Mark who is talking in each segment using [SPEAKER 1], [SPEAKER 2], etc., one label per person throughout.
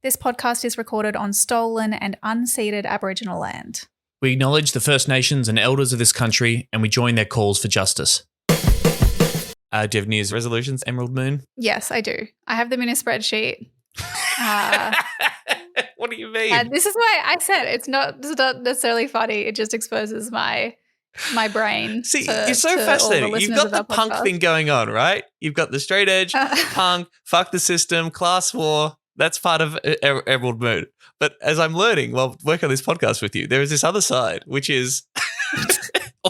[SPEAKER 1] This podcast is recorded on stolen and unceded Aboriginal land.
[SPEAKER 2] We acknowledge the First Nations and elders of this country, and we join their calls for justice. Do you have New Year's resolutions, Emerald Moon?
[SPEAKER 1] Yes, I do. I have them in a spreadsheet.
[SPEAKER 2] What do you mean?
[SPEAKER 1] And this is why I said it's not necessarily funny. It just exposes my brain.
[SPEAKER 2] See, you're so fascinating. You've got the punk thing going on, right? You've got the straight edge, punk, fuck the system, class war. That's part of Emerald Moon. But as I'm learning while working on this podcast with you, there is this other side, which is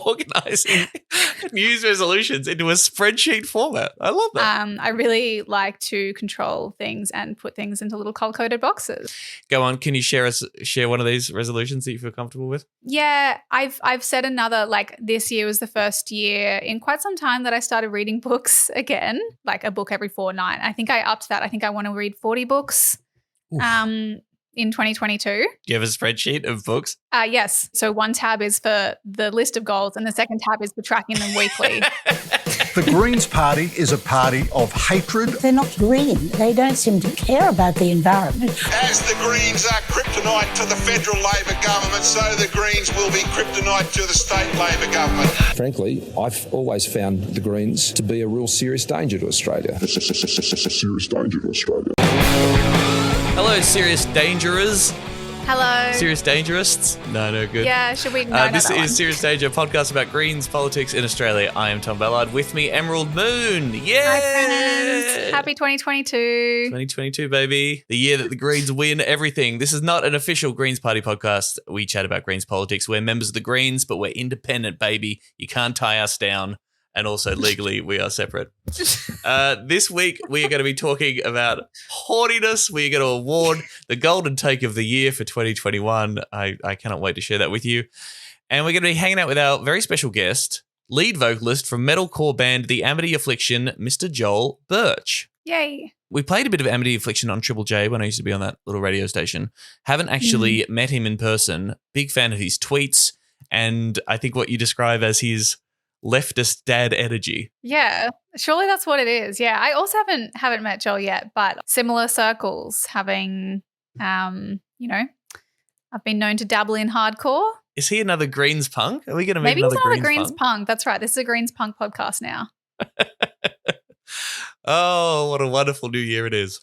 [SPEAKER 2] organising New Year's resolutions into a spreadsheet format. I love that.
[SPEAKER 1] I really like to control things and put things into little color-coded boxes.
[SPEAKER 2] Go on. Can you share one of these resolutions that you feel comfortable with?
[SPEAKER 1] Yeah, I've said another, like this year was the first year in quite some time that I started reading books again, like a book every fortnight. I think I upped that. I think I want to read 40 books. Oof. In 2022.
[SPEAKER 2] Do you have a spreadsheet of books?
[SPEAKER 1] Yes. So one tab is for the list of goals and the second tab is for tracking them weekly.
[SPEAKER 3] The Greens Party is a party of hatred.
[SPEAKER 4] They're not green. They don't seem to care about the environment.
[SPEAKER 5] As the Greens are kryptonite to the federal Labor government, so the Greens will be kryptonite to the state Labor government.
[SPEAKER 6] Frankly, I've always found the Greens to be a real serious danger to Australia.
[SPEAKER 5] Serious danger to Australia.
[SPEAKER 2] Hello, serious dangerers.
[SPEAKER 1] Hello.
[SPEAKER 2] Serious dangerists. No, good.
[SPEAKER 1] Yeah, should we? No,
[SPEAKER 2] this is Serious Danger, a podcast about Greens politics in Australia. I am Tom Ballard. With me, Emerald Moon. Yeah.
[SPEAKER 1] Hi, friends. Happy 2022.
[SPEAKER 2] 2022, baby. The year that the Greens win everything. This is not an official Greens Party podcast. We chat about Greens politics. We're members of the Greens, but we're independent, baby. You can't tie us down. And also legally, we are separate. This week, we are going to be talking about horniness. We are going to award the golden take of the year for 2021. I cannot wait to share that with you. And we're going to be hanging out with our very special guest, lead vocalist from metalcore band The Amity Affliction, Mr. Joel Birch.
[SPEAKER 1] Yay.
[SPEAKER 2] We played a bit of Amity Affliction on Triple J when I used to be on that little radio station. Haven't actually met him in person. Big fan of his tweets. And I think what you describe as his leftist dad energy.
[SPEAKER 1] Yeah, surely that's what it is. Yeah, I also haven't met Joel yet, but similar circles. Having, I've been known to dabble in hardcore.
[SPEAKER 2] Is he another Greens punk? Are we going to meet
[SPEAKER 1] Maybe he's another
[SPEAKER 2] Greens
[SPEAKER 1] punk? That's right. This is a Greens punk podcast now.
[SPEAKER 2] Oh, what a wonderful new year it is.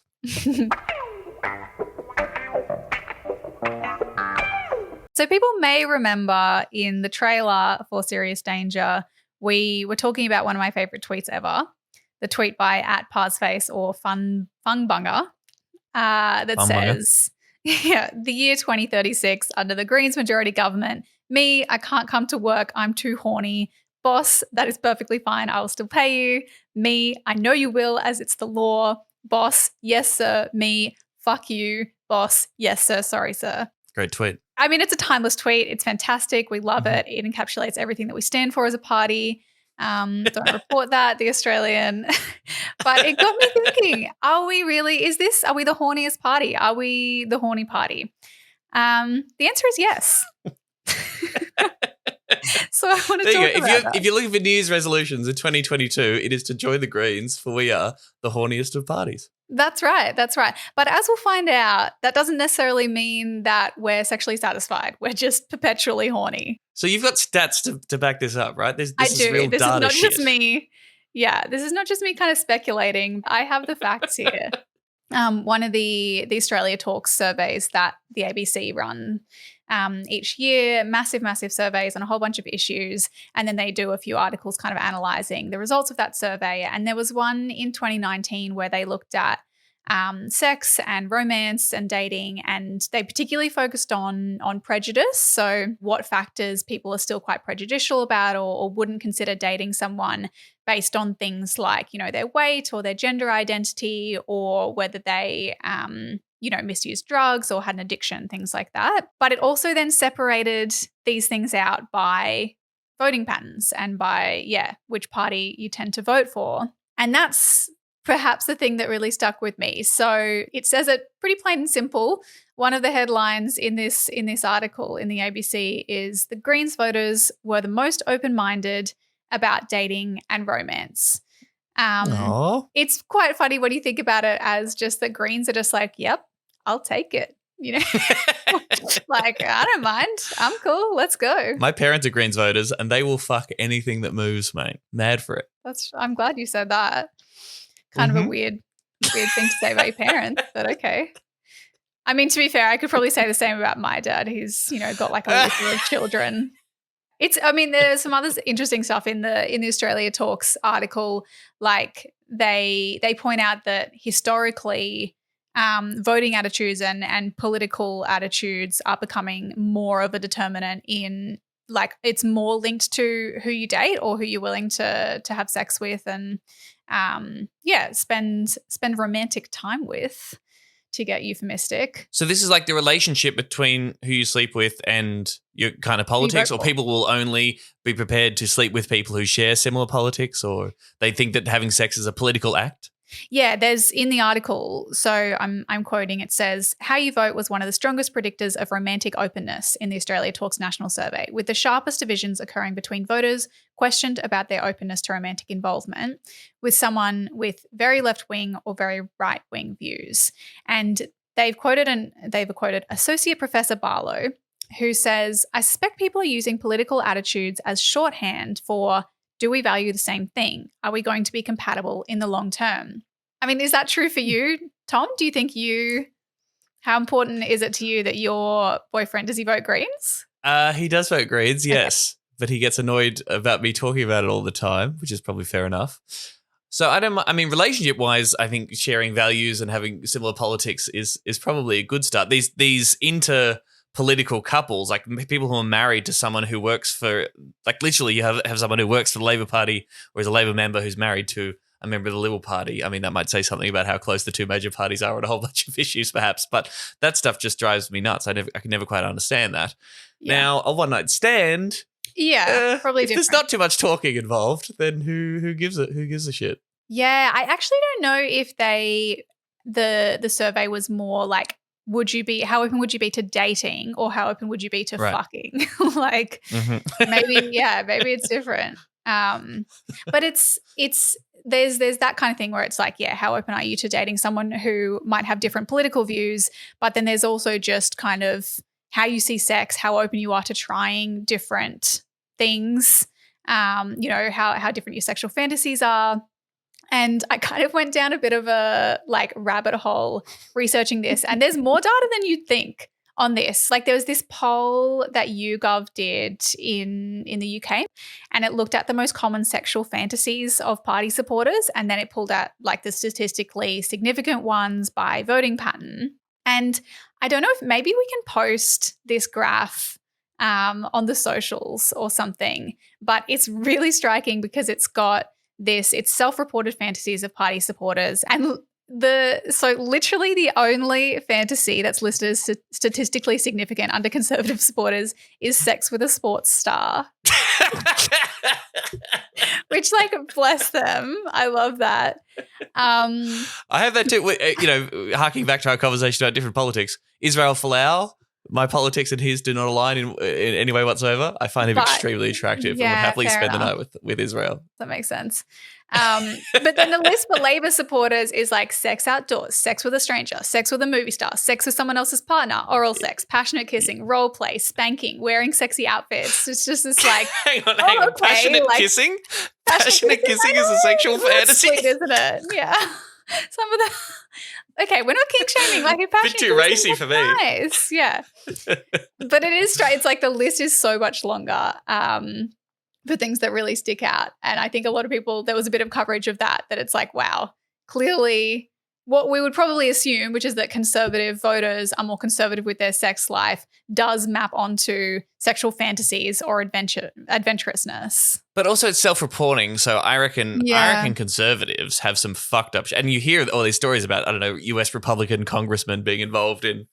[SPEAKER 1] So people may remember in the trailer for Serious Danger, we were talking about one of my favorite tweets ever, the tweet by @Parsface or Fungbunga that says, the year 2036 under the Greens majority government, me, I can't come to work, I'm too horny. Boss, that is perfectly fine, I will still pay you. Me, I know you will as it's the law. Boss, yes sir. Me, fuck you. Boss, yes sir, sorry sir.
[SPEAKER 2] Great tweet.
[SPEAKER 1] I mean, it's a timeless tweet. It's fantastic. We love it. It encapsulates everything that we stand for as a party. Don't report that, The Australian. But it got me thinking, are we the horniest party? Are we the horny party? The answer is yes. So I want to talk about that.
[SPEAKER 2] If you're looking for New Year's resolutions in 2022, it is to join the Greens, for we are the horniest of parties.
[SPEAKER 1] That's right. But as we'll find out, that doesn't necessarily mean that we're sexually satisfied. We're just perpetually horny.
[SPEAKER 2] So you've got stats to back this up, right? This
[SPEAKER 1] I
[SPEAKER 2] is
[SPEAKER 1] do.
[SPEAKER 2] real
[SPEAKER 1] This
[SPEAKER 2] data
[SPEAKER 1] is not
[SPEAKER 2] shit.
[SPEAKER 1] just me. Yeah, this is not just me kind of speculating. I have the facts here. One of the Australia Talks surveys that the ABC run each year, massive surveys on a whole bunch of issues. And then they do a few articles kind of analysing the results of that survey. And there was one in 2019 where they looked at sex and romance and dating, and they particularly focused on prejudice. So what factors people are still quite prejudicial about or wouldn't consider dating someone based on things like, their weight or their gender identity, or whether they misused drugs or had an addiction, things like that. But it also then separated these things out by voting patterns and by, which party you tend to vote for. And that's perhaps the thing that really stuck with me. So it says it pretty plain and simple. One of the headlines in this article in the ABC is the Greens voters were the most open-minded about dating and romance. It's quite funny when you think about it as just the Greens are just like, yep, I'll take it. You know, like, I don't mind. I'm cool. Let's go.
[SPEAKER 2] My parents are Greens voters and they will fuck anything that moves, mate. Mad for it.
[SPEAKER 1] I'm glad you said that. Kind of a weird thing to say about your parents, but okay. I mean, to be fair, I could probably say the same about my dad. He's, got like a litter of children. There's some other interesting stuff in the Australia Talks article. Like they point out that historically, voting attitudes and political attitudes are becoming more of a determinant in, like, it's more linked to who you date or who you're willing to have sex with and spend romantic time with, to get euphemistic.
[SPEAKER 2] So this is like the relationship between who you sleep with and your kind of politics, or people will only be prepared to sleep with people who share similar politics, or they think that having sex is a political act?
[SPEAKER 1] Yeah, there's in the article, so I'm quoting, it says, how you vote was one of the strongest predictors of romantic openness in the Australia Talks national survey, with the sharpest divisions occurring between voters questioned about their openness to romantic involvement with someone with very left-wing or very right-wing views. And they've quoted Associate Professor Barlow, who says, I suspect people are using political attitudes as shorthand for, do we value the same thing? Are we going to be compatible in the long term? I mean, is that true for you, Tom? Do you think how important is it to you that your boyfriend, does he vote Greens?
[SPEAKER 2] He does vote Greens, yes. Okay. But he gets annoyed about me talking about it all the time, which is probably fair enough. So relationship-wise, I think sharing values and having similar politics is probably a good start. These political couples, like people who are married to someone who works for, like literally you have someone who works for the Labor Party or is a Labor member who's married to a member of the Liberal Party. I mean, that might say something about how close the two major parties are on a whole bunch of issues perhaps, but that stuff just drives me nuts. I can never quite understand that. Yeah. Now, a one-night stand,
[SPEAKER 1] probably
[SPEAKER 2] if there's not too much talking involved, then who gives a shit?
[SPEAKER 1] Yeah, I actually don't know if the survey was more like, how open would you be to dating, or how open would you be to fucking? Like, maybe it's different. But there's that kind of thing where it's like, how open are you to dating someone who might have different political views? But then there's also just kind of how you see sex, how open you are to trying different things, how different your sexual fantasies are. And I kind of went down a bit of a rabbit hole researching this, and there's more data than you'd think on this. Like, there was this poll that YouGov did in the UK, and it looked at the most common sexual fantasies of party supporters, and then it pulled out like the statistically significant ones by voting pattern. And I don't know if maybe we can post this graph on the socials or something, but it's really striking because it's self-reported fantasies of party supporters, and so literally the only fantasy that's listed as statistically significant under Conservative supporters is sex with a sports star. Which, like, bless them. I love that.
[SPEAKER 2] I have that too. Harking back to our conversation about different politics, Israel Folau, my politics and his do not align in any way whatsoever. I find him extremely attractive and would happily spend the night with Israel.
[SPEAKER 1] That makes sense. But then the list for Labor supporters is like sex outdoors, sex with a stranger, sex with a movie star, sex with someone else's partner, oral sex, passionate kissing, role play, spanking, wearing sexy outfits. It's just this like,
[SPEAKER 2] hang on. Passionate kissing? Passionate kissing is a sexual fantasy.
[SPEAKER 1] Sweet, isn't it? Yeah. Some of the... Okay, we're not kink shaming. Like, a passionate
[SPEAKER 2] bit too racy for me.
[SPEAKER 1] Nice, yeah. But it is straight. It's like the list is so much longer for things that really stick out. And I think a lot of people, there was a bit of coverage of that it's like, wow, clearly what we would probably assume, which is that Conservative voters are more conservative with their sex life, does map onto sexual fantasies or adventurousness.
[SPEAKER 2] But also it's self-reporting, so I reckon Conservatives have some fucked up and you hear all these stories about, I don't know, US Republican congressmen being involved in,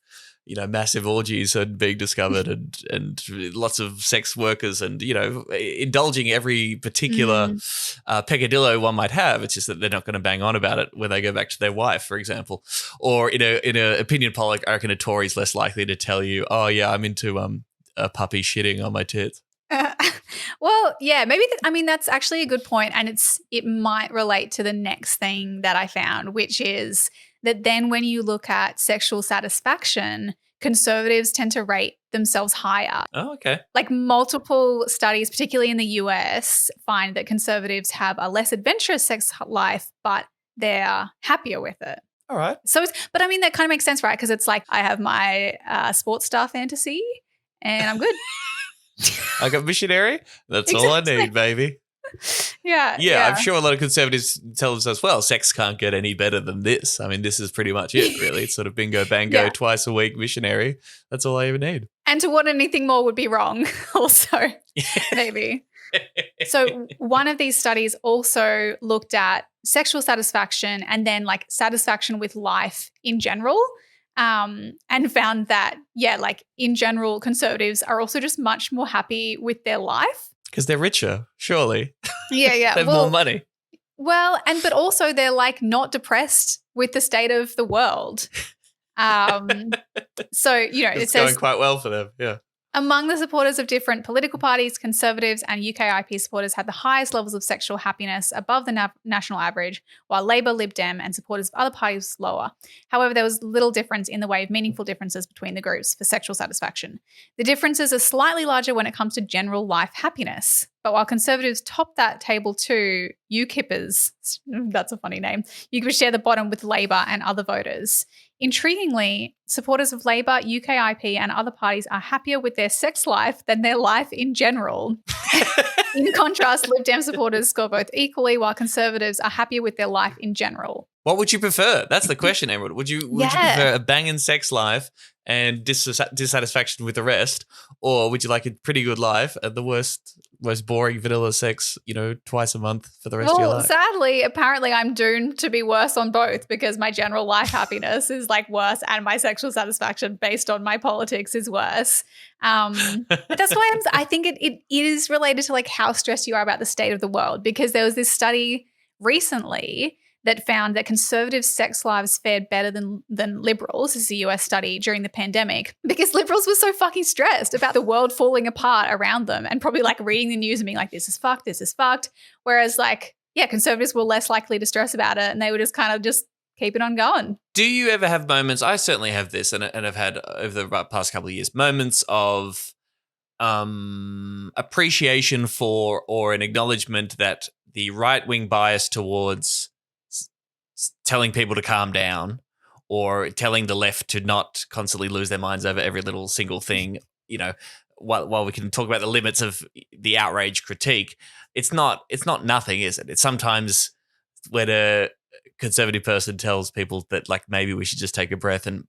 [SPEAKER 2] massive orgies and being discovered and lots of sex workers and, indulging every particular peccadillo one might have. It's just that they're not going to bang on about it when they go back to their wife, for example. Or in a opinion poll, I reckon a Tory's less likely to tell you, oh, yeah, I'm into a puppy shitting on my tits.
[SPEAKER 1] Well, yeah, maybe. That's actually a good point, and it might relate to the next thing that I found, which is that then when you look at sexual satisfaction, conservatives tend to rate themselves higher.
[SPEAKER 2] Oh, okay.
[SPEAKER 1] Like multiple studies, particularly in the US, find that conservatives have a less adventurous sex life, but they're happier with it.
[SPEAKER 2] All right.
[SPEAKER 1] But I mean, that kind of makes sense, right? Because it's like I have my sports star fantasy and I'm good.
[SPEAKER 2] I got missionary. That's all I need, baby.
[SPEAKER 1] Yeah.
[SPEAKER 2] I'm sure a lot of conservatives tell themselves, well, sex can't get any better than this. I mean, this is pretty much it, really. It's sort of bingo, bango, twice a week missionary. That's all I ever need.
[SPEAKER 1] And to want anything more would be wrong also, maybe. So one of these studies also looked at sexual satisfaction and then like satisfaction with life in general, and found that, like in general, conservatives are also just much more happy with their life.
[SPEAKER 2] Because they're richer, surely.
[SPEAKER 1] Yeah.
[SPEAKER 2] They have more money.
[SPEAKER 1] Well, but also they're like not depressed with the state of the world. So,
[SPEAKER 2] It's
[SPEAKER 1] it says
[SPEAKER 2] going quite well for them. Yeah.
[SPEAKER 1] among the supporters of different political parties, Conservatives and UKIP supporters had the highest levels of sexual happiness above the national average, while Labor, Lib Dem and supporters of other parties lower. However, there was little difference in the way of meaningful differences between the groups for sexual satisfaction. The differences are slightly larger when it comes to general life happiness. But while Conservatives top that table too, UKIPers, that's a funny name, UKIPers share the bottom with Labor and other voters. Intriguingly, supporters of Labor, UKIP and other parties are happier with their sex life than their life in general. In contrast, Lib Dem supporters score both equally, while Conservatives are happier with their life in general.
[SPEAKER 2] What would you prefer? That's the question, Emerald. Would you prefer a banging sex life and dissatisfaction with the rest, or would you like a pretty good life and the worst, most boring vanilla sex, twice a month for the rest of your life?
[SPEAKER 1] Sadly, apparently I'm doomed to be worse on both because my general life happiness is like worse and my sexual satisfaction based on my politics is worse. But that's why I think it is related to like how stressed you are about the state of the world, because there was this study recently that found that conservative sex lives fared better than liberals. This is a US study during the pandemic, because liberals were so fucking stressed about the world falling apart around them and probably like reading the news and being like, this is fucked. Whereas conservatives were less likely to stress about it and they would just kind of just keep it on going.
[SPEAKER 2] Do you ever have moments, I certainly have this and I've had over the past couple of years, moments of appreciation for or an acknowledgement that the right-wing bias towards telling people to calm down or telling the left to not constantly lose their minds over every little single thing, while we can talk about the limits of the outrage critique, it's not nothing, is it? It's sometimes when a conservative person tells people that like maybe we should just take a breath and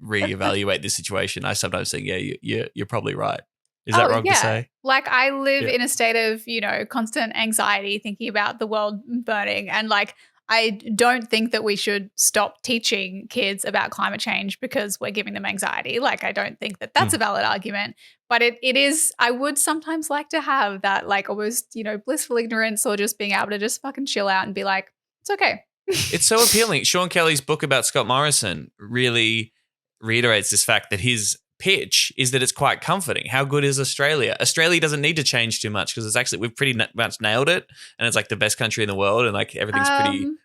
[SPEAKER 2] reevaluate this situation, I sometimes think, you're probably right. Is that wrong to say?
[SPEAKER 1] Like I live in a state of, constant anxiety thinking about the world burning, and like I don't think that we should stop teaching kids about climate change because we're giving them anxiety. Like, I don't think that that's a valid argument, but it is, I would sometimes like to have that like almost, blissful ignorance, or just being able to just fucking chill out and be like, it's okay.
[SPEAKER 2] It's so appealing. Sean Kelly's book about Scott Morrison really reiterates this fact that his pitch is that it's quite comforting. How good is Australia? Australia doesn't need to change too much because we've pretty much nailed it, and it's like the best country in the world, and like everything's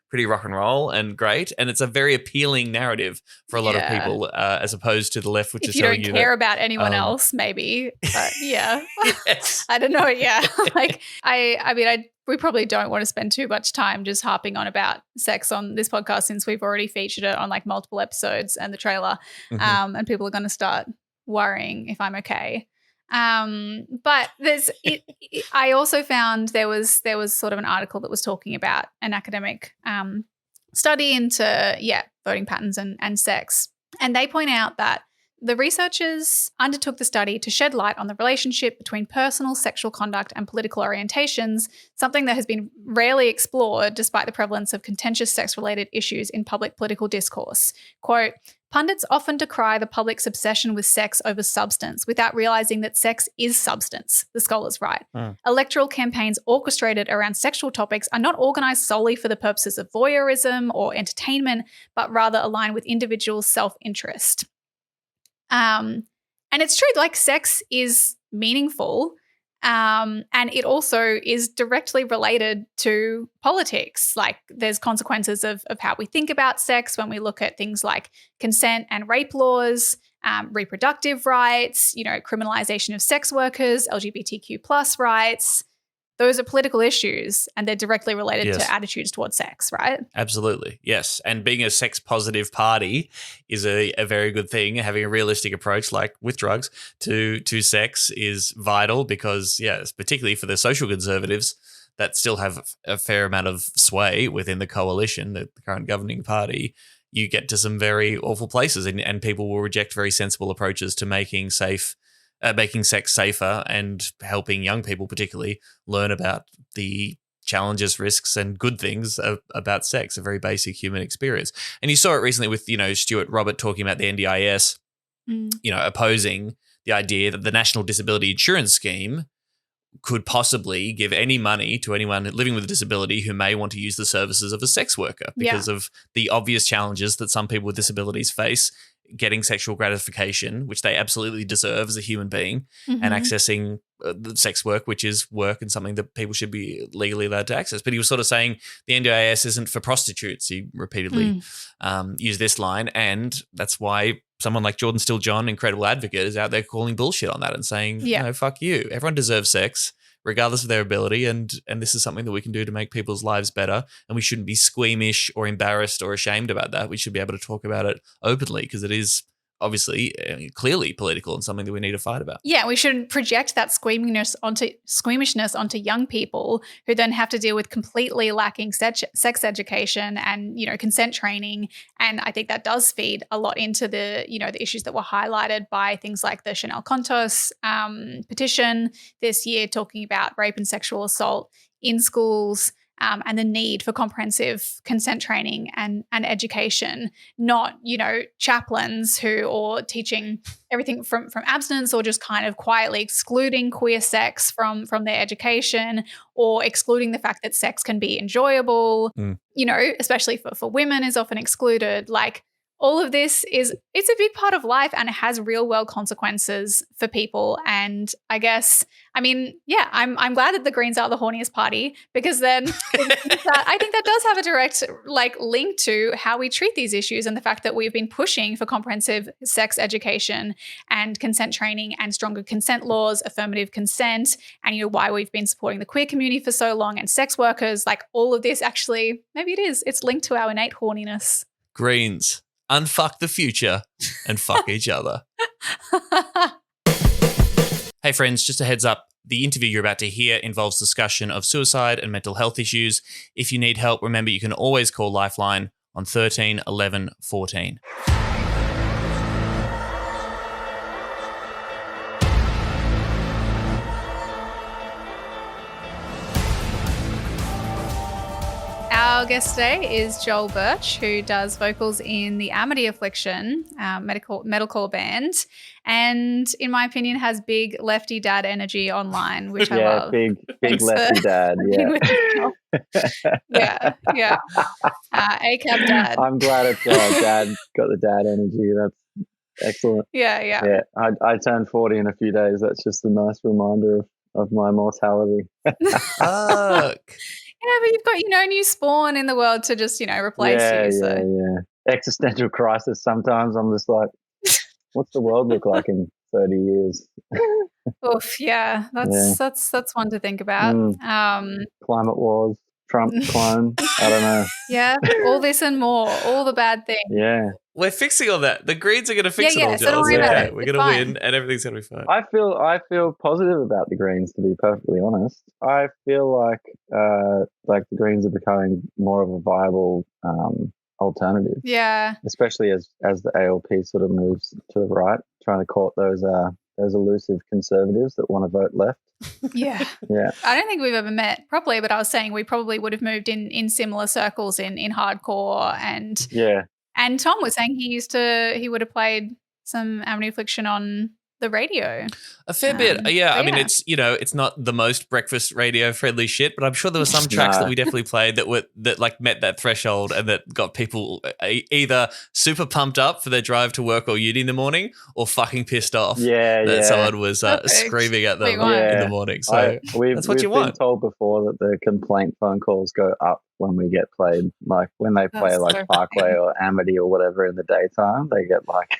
[SPEAKER 2] pretty rock and roll and great, and it's a very appealing narrative for a lot of people, as opposed to the left, which is telling you
[SPEAKER 1] if you don't care about anyone else, maybe. But yeah,
[SPEAKER 2] yes.
[SPEAKER 1] I don't know. Yeah, like we probably don't want to spend too much time just harping on about sex on this podcast, since we've already featured it on like multiple episodes and the trailer, and people are going to start worrying if I'm okay. But I also found there was sort of an article that was talking about an academic study into voting patterns and sex, and they point out that the researchers undertook the study to shed light on the relationship between personal sexual conduct and political orientations, something that has been rarely explored despite the prevalence of contentious sex-related issues in public political discourse. Quote, pundits often decry the public's obsession with sex over substance without realizing that sex is substance, the scholars write. Electoral campaigns orchestrated around sexual topics are not organized solely for the purposes of voyeurism or entertainment, but rather align with individuals' self-interest. And it's true, like sex is meaningful, And it also is directly related to politics. Like there's consequences of how we think about sex when we look at things like consent and rape laws, reproductive rights, criminalization of sex workers, LGBTQ plus rights. Those are political issues and they're directly related to attitudes towards sex, right?
[SPEAKER 2] Absolutely. Yes. And being a sex positive party is a very good thing. Having a realistic approach, like with drugs, to sex is vital because, particularly for the social conservatives that still have a fair amount of sway within the coalition, the current governing party, you get to some very awful places and people will reject very sensible approaches to making sex safer and helping young people particularly learn about the challenges, risks, and good things about sex, a very basic human experience. And you saw it recently with, Stuart Robert talking about the NDIS, opposing the idea that the National Disability Insurance Scheme could possibly give any money to anyone living with a disability who may want to use the services of a sex worker because of the obvious challenges that some people with disabilities face getting sexual gratification, which they absolutely deserve as a human being, and accessing the sex work, which is work and something that people should be legally allowed to access. But he was sort of saying the NDIS isn't for prostitutes. He repeatedly used this line, and that's why someone like Jordan Still John, incredible advocate, is out there calling bullshit on that and saying, no, fuck you. Everyone deserves sex, regardless of their ability, and this is something that we can do to make people's lives better, and we shouldn't be squeamish or embarrassed or ashamed about that. We should be able to talk about it openly because it is obviously clearly political and something that we need to fight about.
[SPEAKER 1] Yeah, we should project that squeamishness onto young people who then have to deal with completely lacking sex education and, consent training. And I think that does feed a lot into the, the issues that were highlighted by things like the Chanel Contos petition this year talking about rape and sexual assault in schools. And the need for comprehensive consent training and education, not, chaplains or teaching everything from abstinence or just kind of quietly excluding queer sex from their education or excluding the fact that sex can be enjoyable, especially for women is often excluded. Like all of this it's a big part of life and it has real world consequences for people. And I guess, I'm glad that the Greens are the horniest party because then I think that does have a direct link to how we treat these issues and the fact that we've been pushing for comprehensive sex education and consent training and stronger consent laws, affirmative consent, and why we've been supporting the queer community for so long and sex workers. Like all of this actually, maybe it's linked to our innate horniness.
[SPEAKER 2] Greens. Unfuck the future and fuck each other. Hey friends, just a heads up. The interview you're about to hear involves discussion of suicide and mental health issues. If you need help, remember you can always call Lifeline on 13 11 14.
[SPEAKER 1] Our guest today is Joel Birch, who does vocals in the Amity Affliction metalcore band, and in my opinion has big lefty dad energy online, which I love.
[SPEAKER 7] Big lefty dad.
[SPEAKER 1] Yeah, yeah. ACAB dad.
[SPEAKER 7] I'm glad it's dad got the dad energy. That's excellent.
[SPEAKER 1] Yeah.
[SPEAKER 7] I turned 40 in a few days. That's just a nice reminder of my mortality.
[SPEAKER 2] Fuck.
[SPEAKER 1] Yeah, but you've got, new spawn in the world to just, replace you. So.
[SPEAKER 7] Yeah. Existential crisis. Sometimes I'm just like, what's the world look like in 30 years?
[SPEAKER 1] Oof, yeah. That's one to think about.
[SPEAKER 7] Climate wars, Trump clone. I don't know.
[SPEAKER 1] Yeah, all this and more, all the bad things.
[SPEAKER 7] Yeah.
[SPEAKER 2] We're fixing all that. The Greens are going to fix it all,
[SPEAKER 1] so don't worry about it.
[SPEAKER 2] We're going to win and everything's going to be fine.
[SPEAKER 7] I feel positive about the Greens, to be perfectly honest. I feel like the Greens are becoming more of a viable alternative.
[SPEAKER 1] Yeah.
[SPEAKER 7] Especially as the ALP sort of moves to the right, trying to court those elusive conservatives that want to vote left.
[SPEAKER 1] Yeah. I don't think we've ever met properly, but I was saying we probably would have moved in similar circles in hardcore and And Tom was saying he would have played some Amity Affliction on the radio.
[SPEAKER 2] A fair bit. Yeah. I mean,
[SPEAKER 1] yeah.
[SPEAKER 2] it's not the most breakfast radio friendly shit, but I'm sure there were some tracks that we definitely played that like met that threshold and that got people either super pumped up for their drive to work or uni in the morning or fucking pissed off that someone was screaming at them in the morning. So that's what you want.
[SPEAKER 7] We've been told before that the complaint phone calls go up when we get played, like when they play like Parkway or Amity or whatever in the daytime, they get like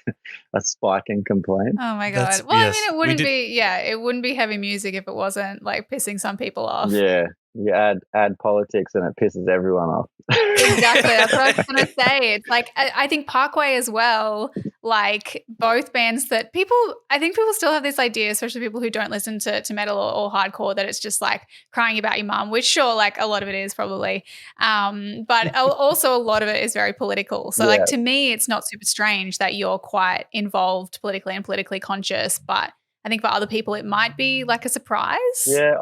[SPEAKER 7] a spike in complaint.
[SPEAKER 1] Oh my God. I mean, it wouldn't be heavy music if it wasn't like pissing some people off.
[SPEAKER 7] Yeah. You add politics and it pisses everyone off.
[SPEAKER 1] Exactly. That's what I was going to say. It's like, I think Parkway as well, like both bands that I think people still have this idea, especially people who don't listen to metal or hardcore, that it's just like crying about your mum, which sure, like a lot of it is probably. But also a lot of it is very political. So like to me, it's not super strange that you're quite involved politically and politically conscious, but I think for other people it might be like a surprise.
[SPEAKER 7] Yeah,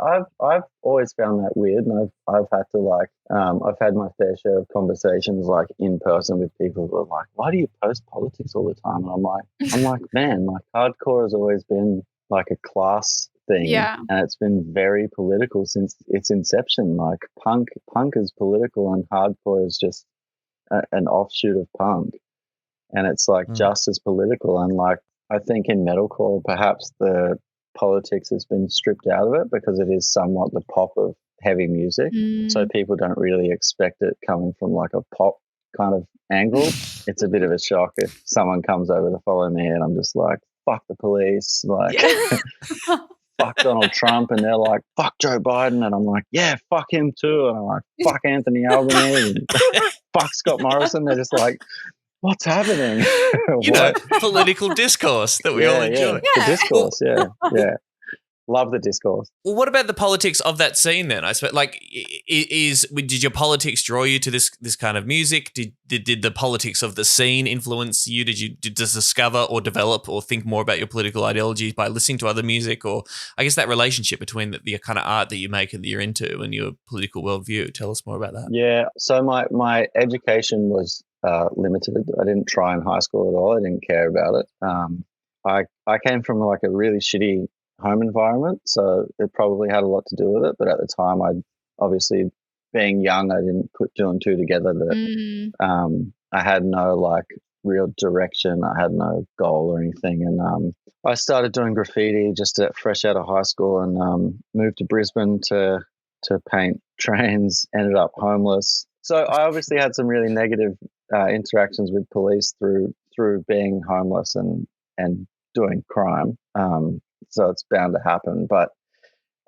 [SPEAKER 7] I've always found that weird, and I've had to like I've had my fair share of conversations like in person with people who are like, "Why do you post politics all the time?" And I'm like, man, like hardcore has always been like a class thing, and it's been very political since its inception. Like punk is political, and hardcore is just an offshoot of punk, and it's like just as political. And like I think in metalcore, perhaps the politics has been stripped out of it because it is somewhat the pop of heavy music. So people don't really expect it coming from like a pop kind of angle. It's a bit of a shock if someone comes over to follow me and I'm just like, fuck the police, like fuck Donald Trump, and they're like, fuck Joe Biden, and I'm like, yeah, fuck him too, and I'm like, fuck Anthony Albanese, and fuck Scott Morrison. They're just like, what's happening?
[SPEAKER 2] Political discourse that we all enjoy.
[SPEAKER 7] The discourse, yeah. Love the discourse.
[SPEAKER 2] Well, what about the politics of that scene then? I suppose, like, did your politics draw you to this kind of music? Did the politics of the scene influence you? Did you discover or develop or think more about your political ideologies by listening to other music? Or I guess that relationship between the kind of art that you make and that you're into and your political worldview. Tell us more about that.
[SPEAKER 7] Yeah, so my education was limited. I didn't try in high school at all. I didn't care about it. I came from like a really shitty home environment, so it probably had a lot to do with it. But at the time, I obviously, being young, I didn't put two and two together that I had no like real direction. I had no goal or anything, and I started doing graffiti just fresh out of high school, and moved to Brisbane to paint trains. Ended up homeless. So I obviously had some really negative interactions with police through being homeless and doing crime. So it's bound to happen. But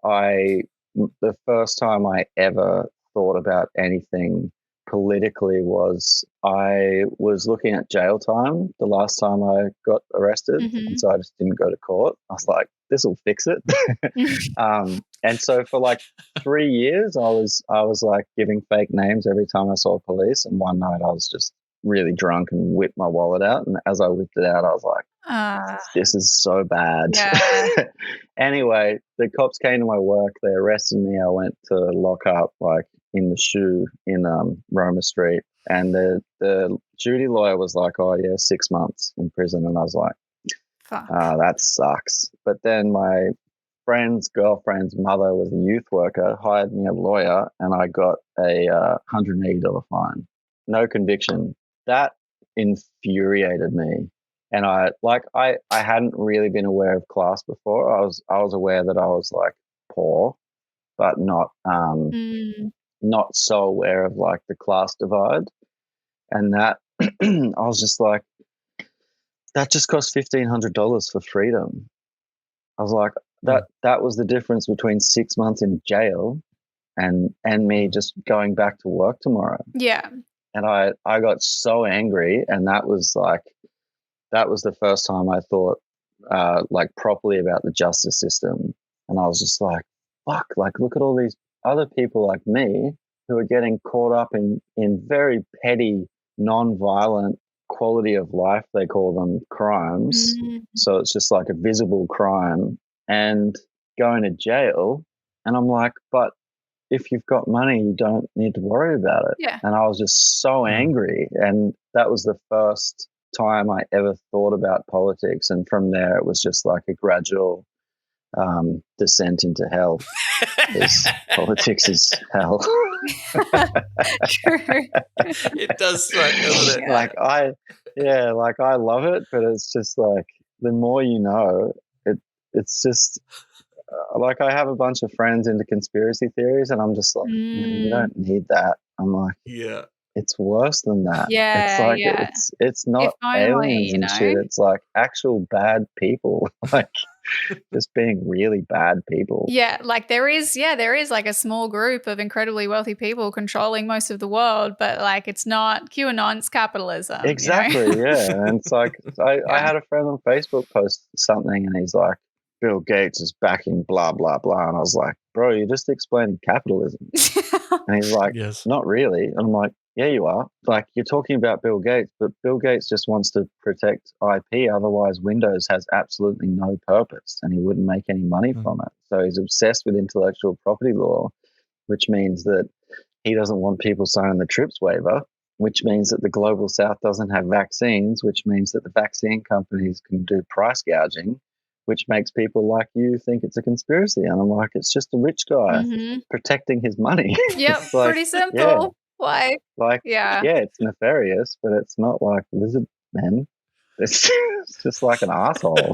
[SPEAKER 7] the first time I ever thought about anything politically was I was looking at jail time the last time I got arrested. And so I just didn't go to court. I was like, this will fix it. And so for like 3 years, I was like giving fake names every time I saw police. And one night I was just really drunk and whipped my wallet out. And as I whipped it out, I was like, this is so bad.
[SPEAKER 1] Yeah.
[SPEAKER 7] Anyway, the cops came to my work. They arrested me. I went to lock up like in the shoe in Roma Street. And the duty lawyer was like, oh, yeah, 6 months in prison. And I was like, that sucks. But then my friend's girlfriend's mother was a youth worker, hired me a lawyer, and I got a $180 fine. No conviction. That infuriated me. And I hadn't really been aware of class before. I was aware that I was like poor, but not so aware of like the class divide. And that I was just like, that just cost $1,500 for freedom. I was like, that was the difference between 6 months in jail and me just going back to work tomorrow.
[SPEAKER 1] Yeah.
[SPEAKER 7] And I got so angry, and that was the first time I thought like properly about the justice system. And I was just like, fuck, like look at all these other people like me who are getting caught up in very petty, non-violent quality of life, they call them, crimes. So it's just like a visible crime and going to jail. And I'm like, but if you've got money, you don't need to worry about it.
[SPEAKER 1] Yeah.
[SPEAKER 7] And I was just so angry. And that was the first time I ever thought about politics, and from there it was just like a gradual descent into hell. Because politics is hell.
[SPEAKER 1] True.
[SPEAKER 2] It does suck, doesn't it?
[SPEAKER 7] Like I love it, but it's just like the more you know, it's just like I have a bunch of friends into conspiracy theories, and I'm just like, you don't need that. I'm like,
[SPEAKER 2] Yeah.
[SPEAKER 7] it's worse than that.
[SPEAKER 1] Yeah,
[SPEAKER 7] it's like
[SPEAKER 1] yeah.
[SPEAKER 7] it's not
[SPEAKER 1] If only,
[SPEAKER 7] aliens
[SPEAKER 1] you
[SPEAKER 7] and
[SPEAKER 1] know?
[SPEAKER 7] shit. It's like actual bad people, like just being really bad people.
[SPEAKER 1] Yeah, like there is like a small group of incredibly wealthy people controlling most of the world, but like it's not QAnon, it's capitalism.
[SPEAKER 7] Exactly,
[SPEAKER 1] You know?
[SPEAKER 7] yeah. And it's like I had a friend on Facebook post something, and he's like, Bill Gates is backing blah blah blah, and I was like, bro, you're just explaining capitalism. And he's like,
[SPEAKER 2] Yes.
[SPEAKER 7] not really. And I'm like, yeah, you are. Like, you're talking about Bill Gates, but Bill Gates just wants to protect IP. Otherwise, Windows has absolutely no purpose, and he wouldn't make any money from it. So he's obsessed with intellectual property law, which means that he doesn't want people signing the TRIPS waiver, which means that the global south doesn't have vaccines, which means that the vaccine companies can do price gouging, which makes people like you think it's a conspiracy. And I'm like, it's just a rich guy protecting his money.
[SPEAKER 1] Yep,
[SPEAKER 7] It's like,
[SPEAKER 1] pretty simple.
[SPEAKER 7] yeah.
[SPEAKER 1] Like,
[SPEAKER 7] Yeah, it's nefarious, but it's not like lizard men. It's just like an asshole.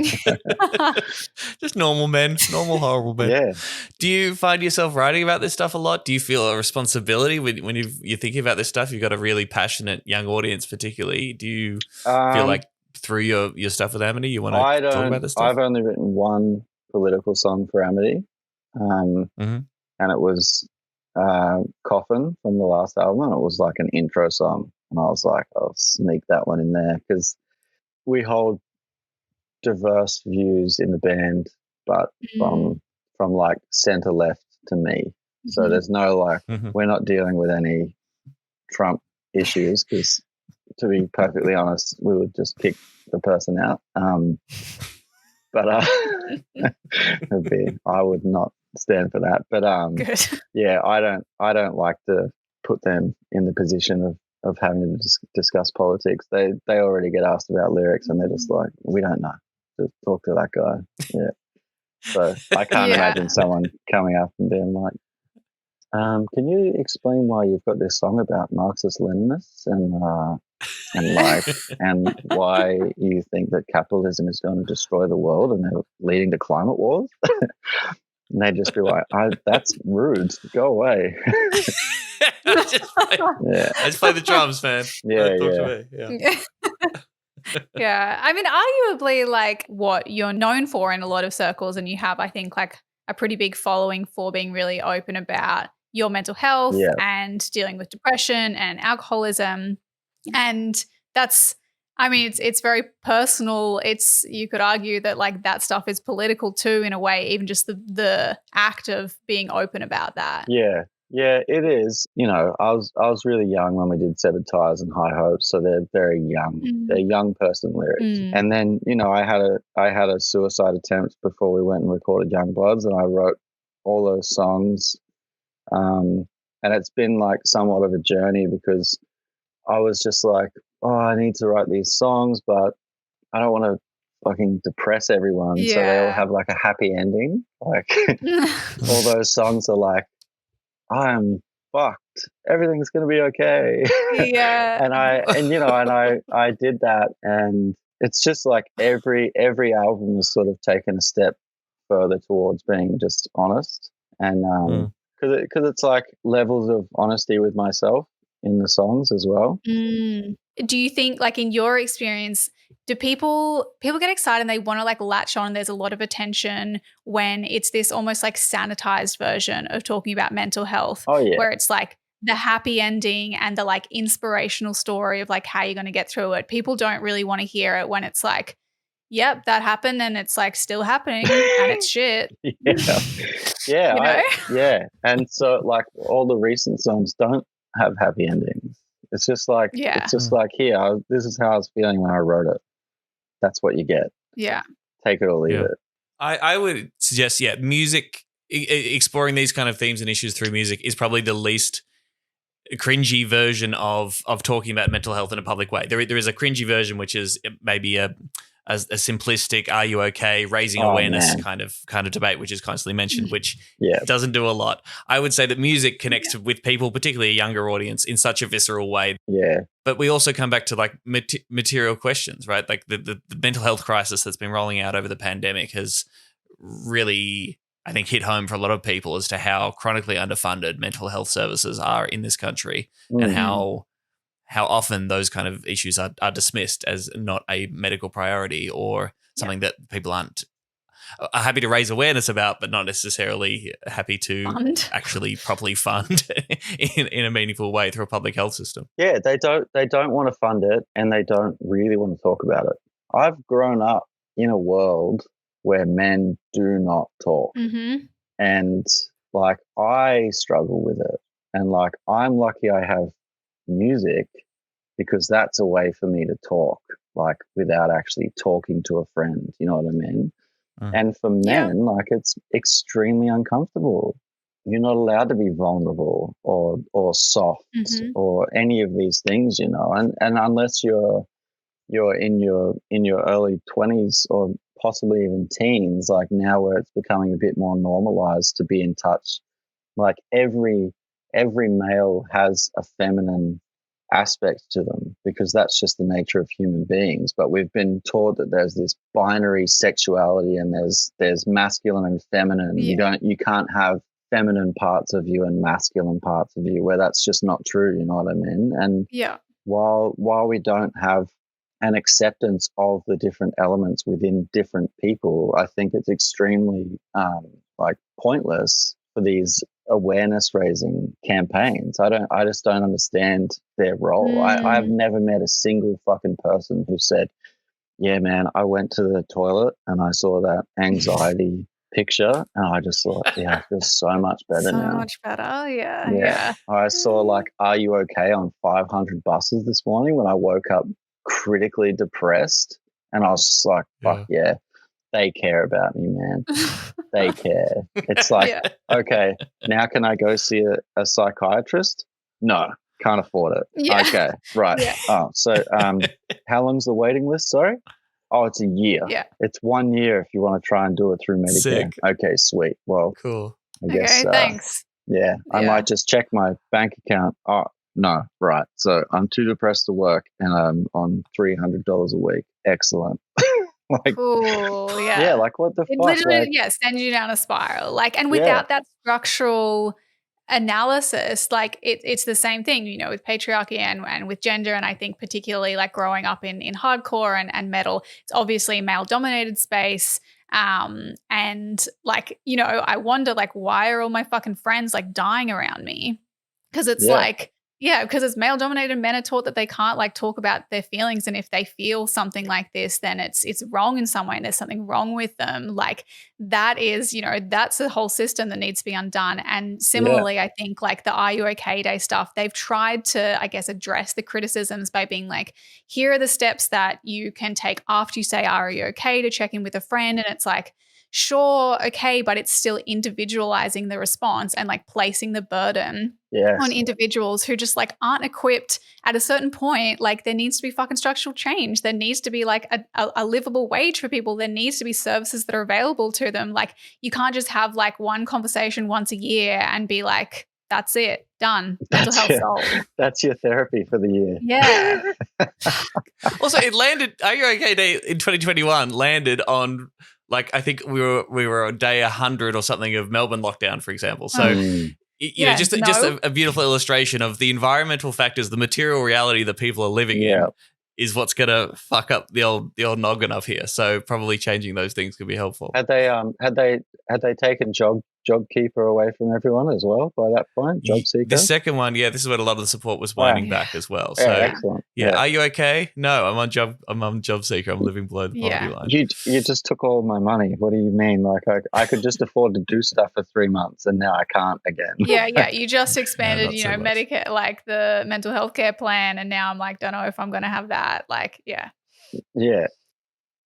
[SPEAKER 2] Just normal men, normal horrible men.
[SPEAKER 7] Yeah.
[SPEAKER 2] Do you find yourself writing about this stuff a lot? Do you feel a responsibility when you're thinking about this stuff? You've got a really passionate young audience, particularly. Do you feel like through your stuff with Amity, you want to talk about this stuff?
[SPEAKER 7] I've only written one political song for Amity, and it was Coffin from the last album. It was like an intro song, and I was like, I'll sneak that one in there because we hold diverse views in the band, but from like center left to me. So there's no like we're not dealing with any Trump issues because, to be perfectly honest, we would just kick the person out. But I would not stand for that. But
[SPEAKER 1] good.
[SPEAKER 7] yeah, I don't like to put them in the position of having to discuss politics. They already get asked about lyrics, and they're just like, we don't know. Just talk to that guy. Yeah. So I can't imagine someone coming up and being like, can you explain why you've got this song about Marxist-Leninists and life and why you think that capitalism is going to destroy the world and they're leading to climate wars? And they'd just be like, that's rude. Go away.
[SPEAKER 2] Just play the drums, man.
[SPEAKER 7] Yeah.
[SPEAKER 1] Yeah. I mean, arguably, like what you're known for in a lot of circles, and you have, I think, like a pretty big following for being really open about your mental health and dealing with depression and alcoholism. And that's, I mean, it's very personal. You could argue that like that stuff is political too, in a way, even just the act of being open about that.
[SPEAKER 7] Yeah, it is. You know, I was really young when we did Severed Tires and High Hopes, so they're very young. They're young person lyrics. And then, you know, I had a suicide attempt before we went and recorded Young Bloods, and I wrote all those songs. And it's been like somewhat of a journey because I was just like, oh, I need to write these songs, but I don't want to fucking depress everyone. So they all have like a happy ending. Like all those songs are like, I'm fucked. Everything's going to be okay.
[SPEAKER 1] Yeah.
[SPEAKER 7] and I did that, and it's just like every album has sort of taken a step further towards being just honest, and because it's like levels of honesty with myself in the songs as well.
[SPEAKER 1] Do you think, like in your experience, do people get excited and they want to like latch on? There's a lot of attention when it's this almost like sanitized version of talking about mental health, where it's like the happy ending and the like inspirational story of like how you're going to get through it. People don't really want to hear it when it's like, yep, that happened and it's like still happening and it's shit.
[SPEAKER 7] Yeah. And so like all the recent songs don't have happy endings. It's just like, it's just like, here, this is how I was feeling when I wrote it. That's what you get.
[SPEAKER 1] Yeah.
[SPEAKER 7] Take it or leave it.
[SPEAKER 2] I would suggest, music, exploring these kind of themes and issues through music is probably the least cringy version of talking about mental health in a public way. There is a cringy version which is maybe a simplistic "Are you okay?" raising awareness kind of debate, which is constantly mentioned, which doesn't do a lot. I would say that music connects with people, particularly a younger audience, in such a visceral way.
[SPEAKER 7] Yeah.
[SPEAKER 2] But we also come back to like material questions, right? Like the mental health crisis that's been rolling out over the pandemic has really, I think, hit home for a lot of people as to how chronically underfunded mental health services are in this country, and how often those kind of issues are dismissed as not a medical priority or something that people are happy to raise awareness about, but not necessarily happy to actually properly fund in a meaningful way through a public health system.
[SPEAKER 7] Yeah, they don't want to fund it, and they don't really want to talk about it. I've grown up in a world where men do not talk. And like, I struggle with it. And like, I'm lucky I have music, because that's a way for me to talk, like, without actually talking to a friend, you know what I mean? And for men, like, it's extremely uncomfortable. You're not allowed to be vulnerable or soft or any of these things, you know. And unless you're in your early 20s or possibly even teens, like now, where it's becoming a bit more normalized to be in touch. Like every male has a feminine aspect to them, because that's just the nature of human beings. But we've been taught that there's this binary sexuality, and there's masculine and feminine. You can't have feminine parts of you and masculine parts of you, where that's just not true, you know what I mean? And while we don't have an acceptance of the different elements within different people, I think it's extremely like pointless for these awareness raising campaigns. I just don't understand their role. I've never met a single fucking person who said, yeah, man, I went to the toilet and I saw that anxiety picture and I just thought, I feel so much better now.
[SPEAKER 1] So much better, yeah.
[SPEAKER 7] I saw like, Are You Okay? on 500 buses this morning when I woke up critically depressed, and I was just like, fuck yeah, they care about me, man. They care. It's like, okay, now can I go see a psychiatrist? No, can't afford it. Okay, right. Oh, so how long's the waiting list? Sorry? Oh, it's a year. It's 1 year if you want to try and do it through Medicare.
[SPEAKER 2] Sick.
[SPEAKER 7] Okay, sweet. Well,
[SPEAKER 2] cool.
[SPEAKER 7] I guess,
[SPEAKER 1] thanks.
[SPEAKER 7] I might just check my bank account. Oh, no, right. So I'm too depressed to work, and I'm on $300 a week. Excellent. Like,
[SPEAKER 1] cool,
[SPEAKER 7] yeah, like what the
[SPEAKER 1] it
[SPEAKER 7] fuck?
[SPEAKER 1] literally, sends you down a spiral. Like, and without that structural analysis, like it's the same thing, you know, with patriarchy and with gender. And I think particularly like growing up in hardcore and metal, it's obviously a male dominated space. And like, you know, I wonder like, why are all my fucking friends like dying around me? Because it's like, because it's male dominated. Men are taught that they can't like talk about their feelings, and if they feel something like this, then it's wrong in some way, and there's something wrong with them. Like that is, you know, that's a whole system that needs to be undone. And similarly, I think like the Are You Okay Day stuff, they've tried to, I guess, address the criticisms by being like, here are the steps that you can take after you say Are You Okay to check in with a friend, and it's like, sure, okay, but it's still individualizing the response and like placing the burden on individuals who just like aren't equipped at a certain point. Like there needs to be fucking structural change. There needs to be like a livable wage for people. There needs to be services that are available to them. Like you can't just have like one conversation once a year and be like, that's it, done. Mental health solved.
[SPEAKER 7] That's your therapy for the year.
[SPEAKER 1] Yeah.
[SPEAKER 2] Also, it landed, Are You Okay Day in 2021 landed on, like, I think we were on day 100 or something of Melbourne lockdown, for example. So, you know, just a beautiful illustration of the environmental factors, the material reality that people are living in is what's going to fuck up the old noggin up here. So probably changing those things could be helpful.
[SPEAKER 7] Had they taken JobKeeper away from everyone as well by that point? Job seeker.
[SPEAKER 2] The second one, this is what a lot of the support was winding back as well. So
[SPEAKER 7] excellent.
[SPEAKER 2] Are you okay? No, I'm on job seeker. I'm living below the poverty line.
[SPEAKER 7] You just took all my money. What do you mean? Like I could just afford to do stuff for 3 months, and now I can't again.
[SPEAKER 1] You just expanded, you know, Medicare, like the mental health care plan, and now I'm like, don't know if I'm going to have that. Like,
[SPEAKER 7] Yeah.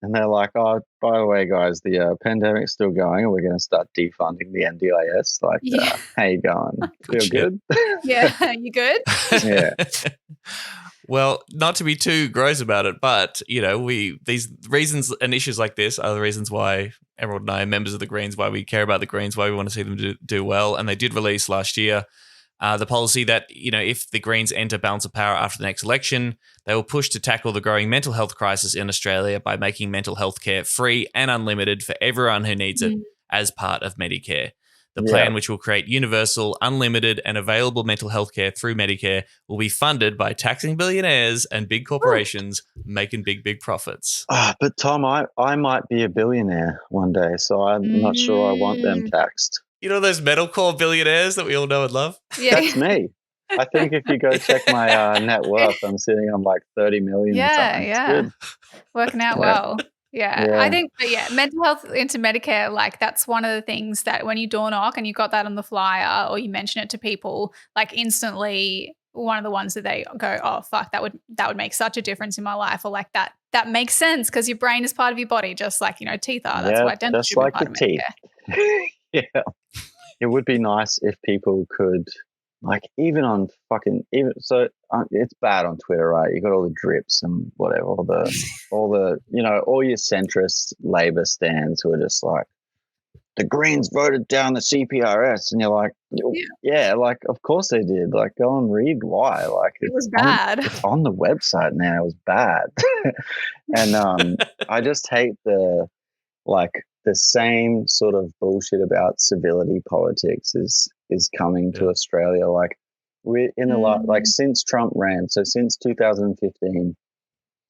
[SPEAKER 7] And they're like, oh, by the way, guys, the pandemic's still going and we're going to start defunding the NDIS. Like, how you going? Feel good?
[SPEAKER 1] Yeah, you good?
[SPEAKER 7] Yeah.
[SPEAKER 2] Well, not to be too gross about it, but, these reasons and issues like this are the reasons why Emerald and I are members of the Greens, why we care about the Greens, why we want to see them do well. And they did release last year the policy that, if the Greens enter balance of power after the next election, they will push to tackle the growing mental health crisis in Australia by making mental health care free and unlimited for everyone who needs it as part of Medicare. The plan, which will create universal, unlimited, and available mental health care through Medicare, will be funded by taxing billionaires and big corporations making big profits.
[SPEAKER 7] But Tom, I might be a billionaire one day, so I'm not sure I want them taxed.
[SPEAKER 2] You know those metalcore billionaires that we all know and love?
[SPEAKER 1] Yeah.
[SPEAKER 7] That's me. I think if you go check my net worth, I'm sitting on like 30 million or something. It's good.
[SPEAKER 1] Working out well. Yeah. I think, mental health into Medicare, like that's one of the things that when you door knock and you got that on the flyer or you mention it to people, like instantly one of the ones that they go, oh, fuck, that would make such a difference in my life. Or like that makes sense because your brain is part of your body, just like, teeth are. That's why dentistry
[SPEAKER 7] just like
[SPEAKER 1] part
[SPEAKER 7] your teeth. Yeah. It would be nice if people could, like, even on it's bad on Twitter, right? You got all the drips and whatever, all the all your centrist Labor stands who are just like, the Greens voted down the CPRS, and you're like, yeah, like of course they did. Like, go and read why. Like,
[SPEAKER 1] it was bad.
[SPEAKER 7] It's on the website now. It was bad, and I just hate the same sort of bullshit about civility politics is coming to Australia. Like, we're in a lot, like since Trump ran, so since 2015,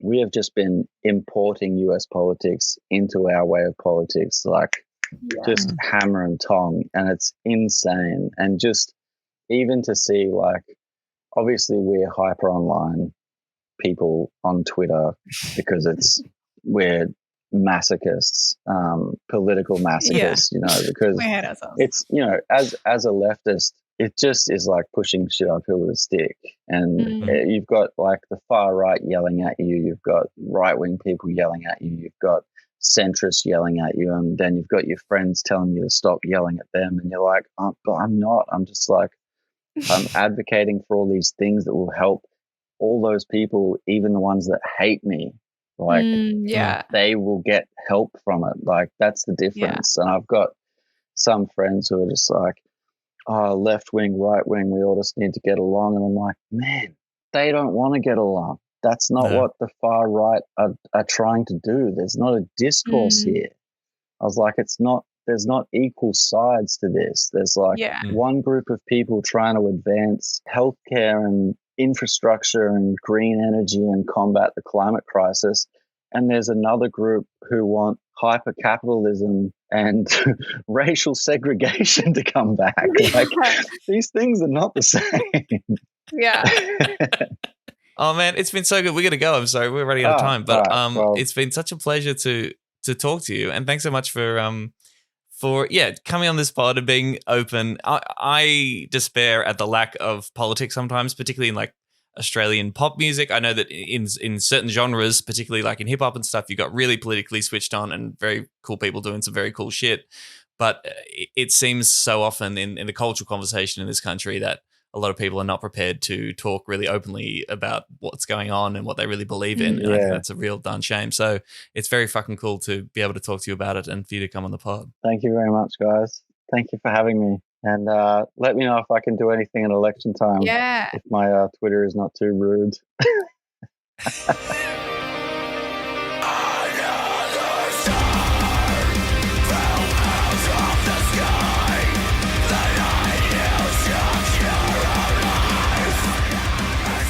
[SPEAKER 7] we have just been importing US politics into our way of politics, like just hammer and tong, and it's insane. And just even to see, like, obviously we're hyper online people on Twitter because we're masochists, political masochists, because
[SPEAKER 1] we hate ourselves.
[SPEAKER 7] It's, as a leftist, it just is like pushing shit uphill with a stick. And you've got like the far right yelling at you, you've got right wing people yelling at you, you've got centrists yelling at you, and then you've got your friends telling you to stop yelling at them, and you're like, oh, but I'm not. I'm just like, I'm advocating for all these things that will help all those people, even the ones that hate me. Like, they will get help from it. Like, that's the difference. And I've got some friends who are just like, oh, left wing, right wing, we all just need to get along. And I'm like, man, they don't want to get along. That's not what the far right are trying to do. There's not a discourse here. I was like, there's not equal sides to this. There's like one group of people trying to advance healthcare and infrastructure and green energy and combat the climate crisis. And there's another group who want hyper-capitalism and racial segregation to come back. Like, these things are not the same.
[SPEAKER 1] Yeah.
[SPEAKER 2] Oh, man, it's been so good. We're going to go. I'm sorry. We're running out of time. But it's been such a pleasure to talk to you. And thanks so much for coming on this pod and being open. I despair at the lack of politics sometimes, particularly in like Australian pop music. I know that in certain genres, particularly like in hip hop and stuff, you got really politically switched on and very cool people doing some very cool shit. But it seems so often in the cultural conversation in this country that a lot of people are not prepared to talk really openly about what's going on and what they really believe in. And I think that's a real darn shame. So it's very fucking cool to be able to talk to you about it and for you to come on the pod.
[SPEAKER 7] Thank you very much, guys. Thank you for having me. And let me know if I can do anything at election time.
[SPEAKER 1] Yeah.
[SPEAKER 7] If my Twitter is not too rude.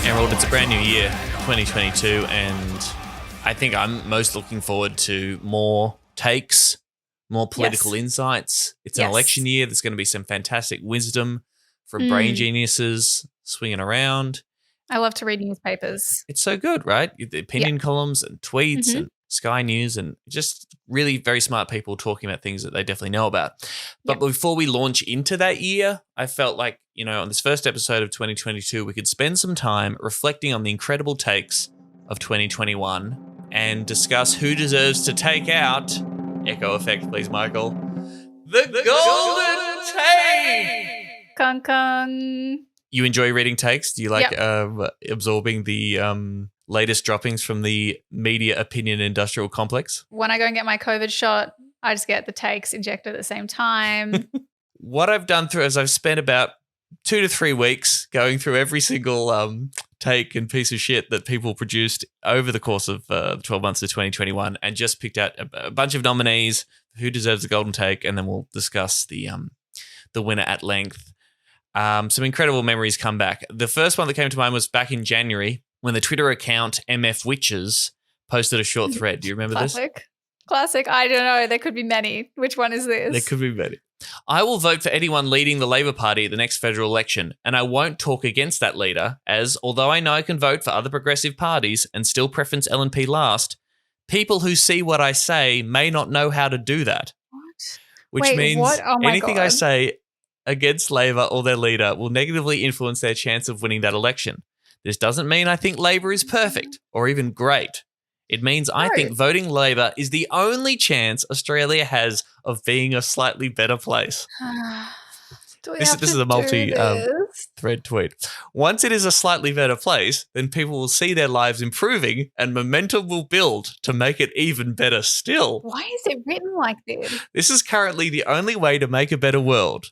[SPEAKER 2] Emerald, it's a brand new year, 2022, and I think I'm most looking forward to more takes, more political insights. It's an election year. There's going to be some fantastic wisdom from brain geniuses swinging around.
[SPEAKER 1] I love to read newspapers.
[SPEAKER 2] It's so good, right? The opinion columns and tweets and Sky News and just really very smart people talking about things that they definitely know about. But before we launch into that year, I felt like, on this first episode of 2022, we could spend some time reflecting on the incredible takes of 2021 and discuss who deserves to take out, echo effect please, Michael, the Golden Take!
[SPEAKER 1] Kung kung.
[SPEAKER 2] You enjoy reading takes? Do you like absorbing the latest droppings from the media opinion industrial complex?
[SPEAKER 1] When I go and get my COVID shot, I just get the takes injected at the same time.
[SPEAKER 2] What I've done through is I've spent about 2 to 3 weeks going through every single take and piece of shit that people produced over the course of 12 months of 2021 and just picked out a bunch of nominees, who deserves the Golden Take, and then we'll discuss the winner at length. Some incredible memories come back. The first one that came to mind was back in January when the Twitter account MF Witches posted a short thread. Do you remember this?
[SPEAKER 1] Classic. I don't know. There could be many. Which one is this?
[SPEAKER 2] There could be many. I will vote for anyone leading the Labor Party at the next federal election, and I won't talk against that leader, as although I know I can vote for other progressive parties and still preference LNP last, people who see what I say may not know how to do that.
[SPEAKER 1] What?
[SPEAKER 2] Which means
[SPEAKER 1] Oh my
[SPEAKER 2] anything
[SPEAKER 1] God.
[SPEAKER 2] I say against Labor or their leader will negatively influence their chance of winning that election. This doesn't mean I think Labor is perfect or even great. It means I think voting Labor is the only chance Australia has of being a slightly better place. This is a multi-thread tweet. Once it is a slightly better place, then people will see their lives improving and momentum will build to make it even better still.
[SPEAKER 1] Why is it written like this?
[SPEAKER 2] This is currently the only way to make a better world.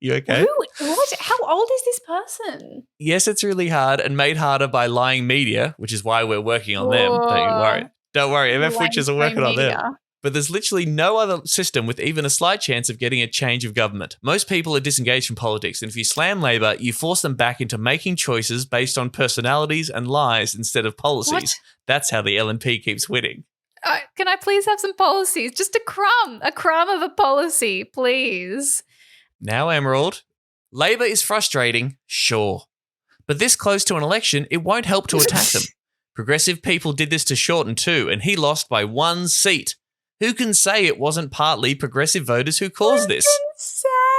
[SPEAKER 2] You okay?
[SPEAKER 1] What? How old is this person?
[SPEAKER 2] Yes, it's really hard and made harder by lying media, which is why we're working on them. Don't you worry. Don't worry. MF Witches are working on them. But there's literally no other system with even a slight chance of getting a change of government. Most people are disengaged from politics, and if you slam Labor, you force them back into making choices based on personalities and lies instead of policies.
[SPEAKER 1] What?
[SPEAKER 2] That's how the LNP keeps winning.
[SPEAKER 1] Can I please have some policies? Just a crumb of a policy, please.
[SPEAKER 2] Now, Emerald, Labor is frustrating, sure. But this close to an election, it won't help to attack them. Progressive people did this to Shorten too, and he lost by 1 seat. Who can say it wasn't partly progressive voters who caused this?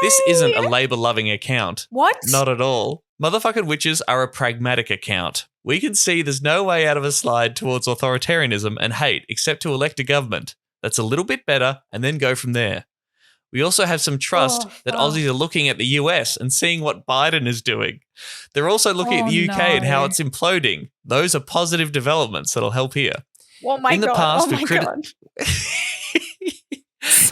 [SPEAKER 2] This isn't a Labor-loving account.
[SPEAKER 1] What?
[SPEAKER 2] Not at all. Motherfucking witches are a pragmatic account. We can see there's no way out of a slide towards authoritarianism and hate except to elect a government that's a little bit better and then go from there. We also have some trust that Aussies are looking at the US and seeing what Biden is doing. They're also looking at the UK and how it's imploding. Those are positive developments that'll help here.
[SPEAKER 1] Oh my God.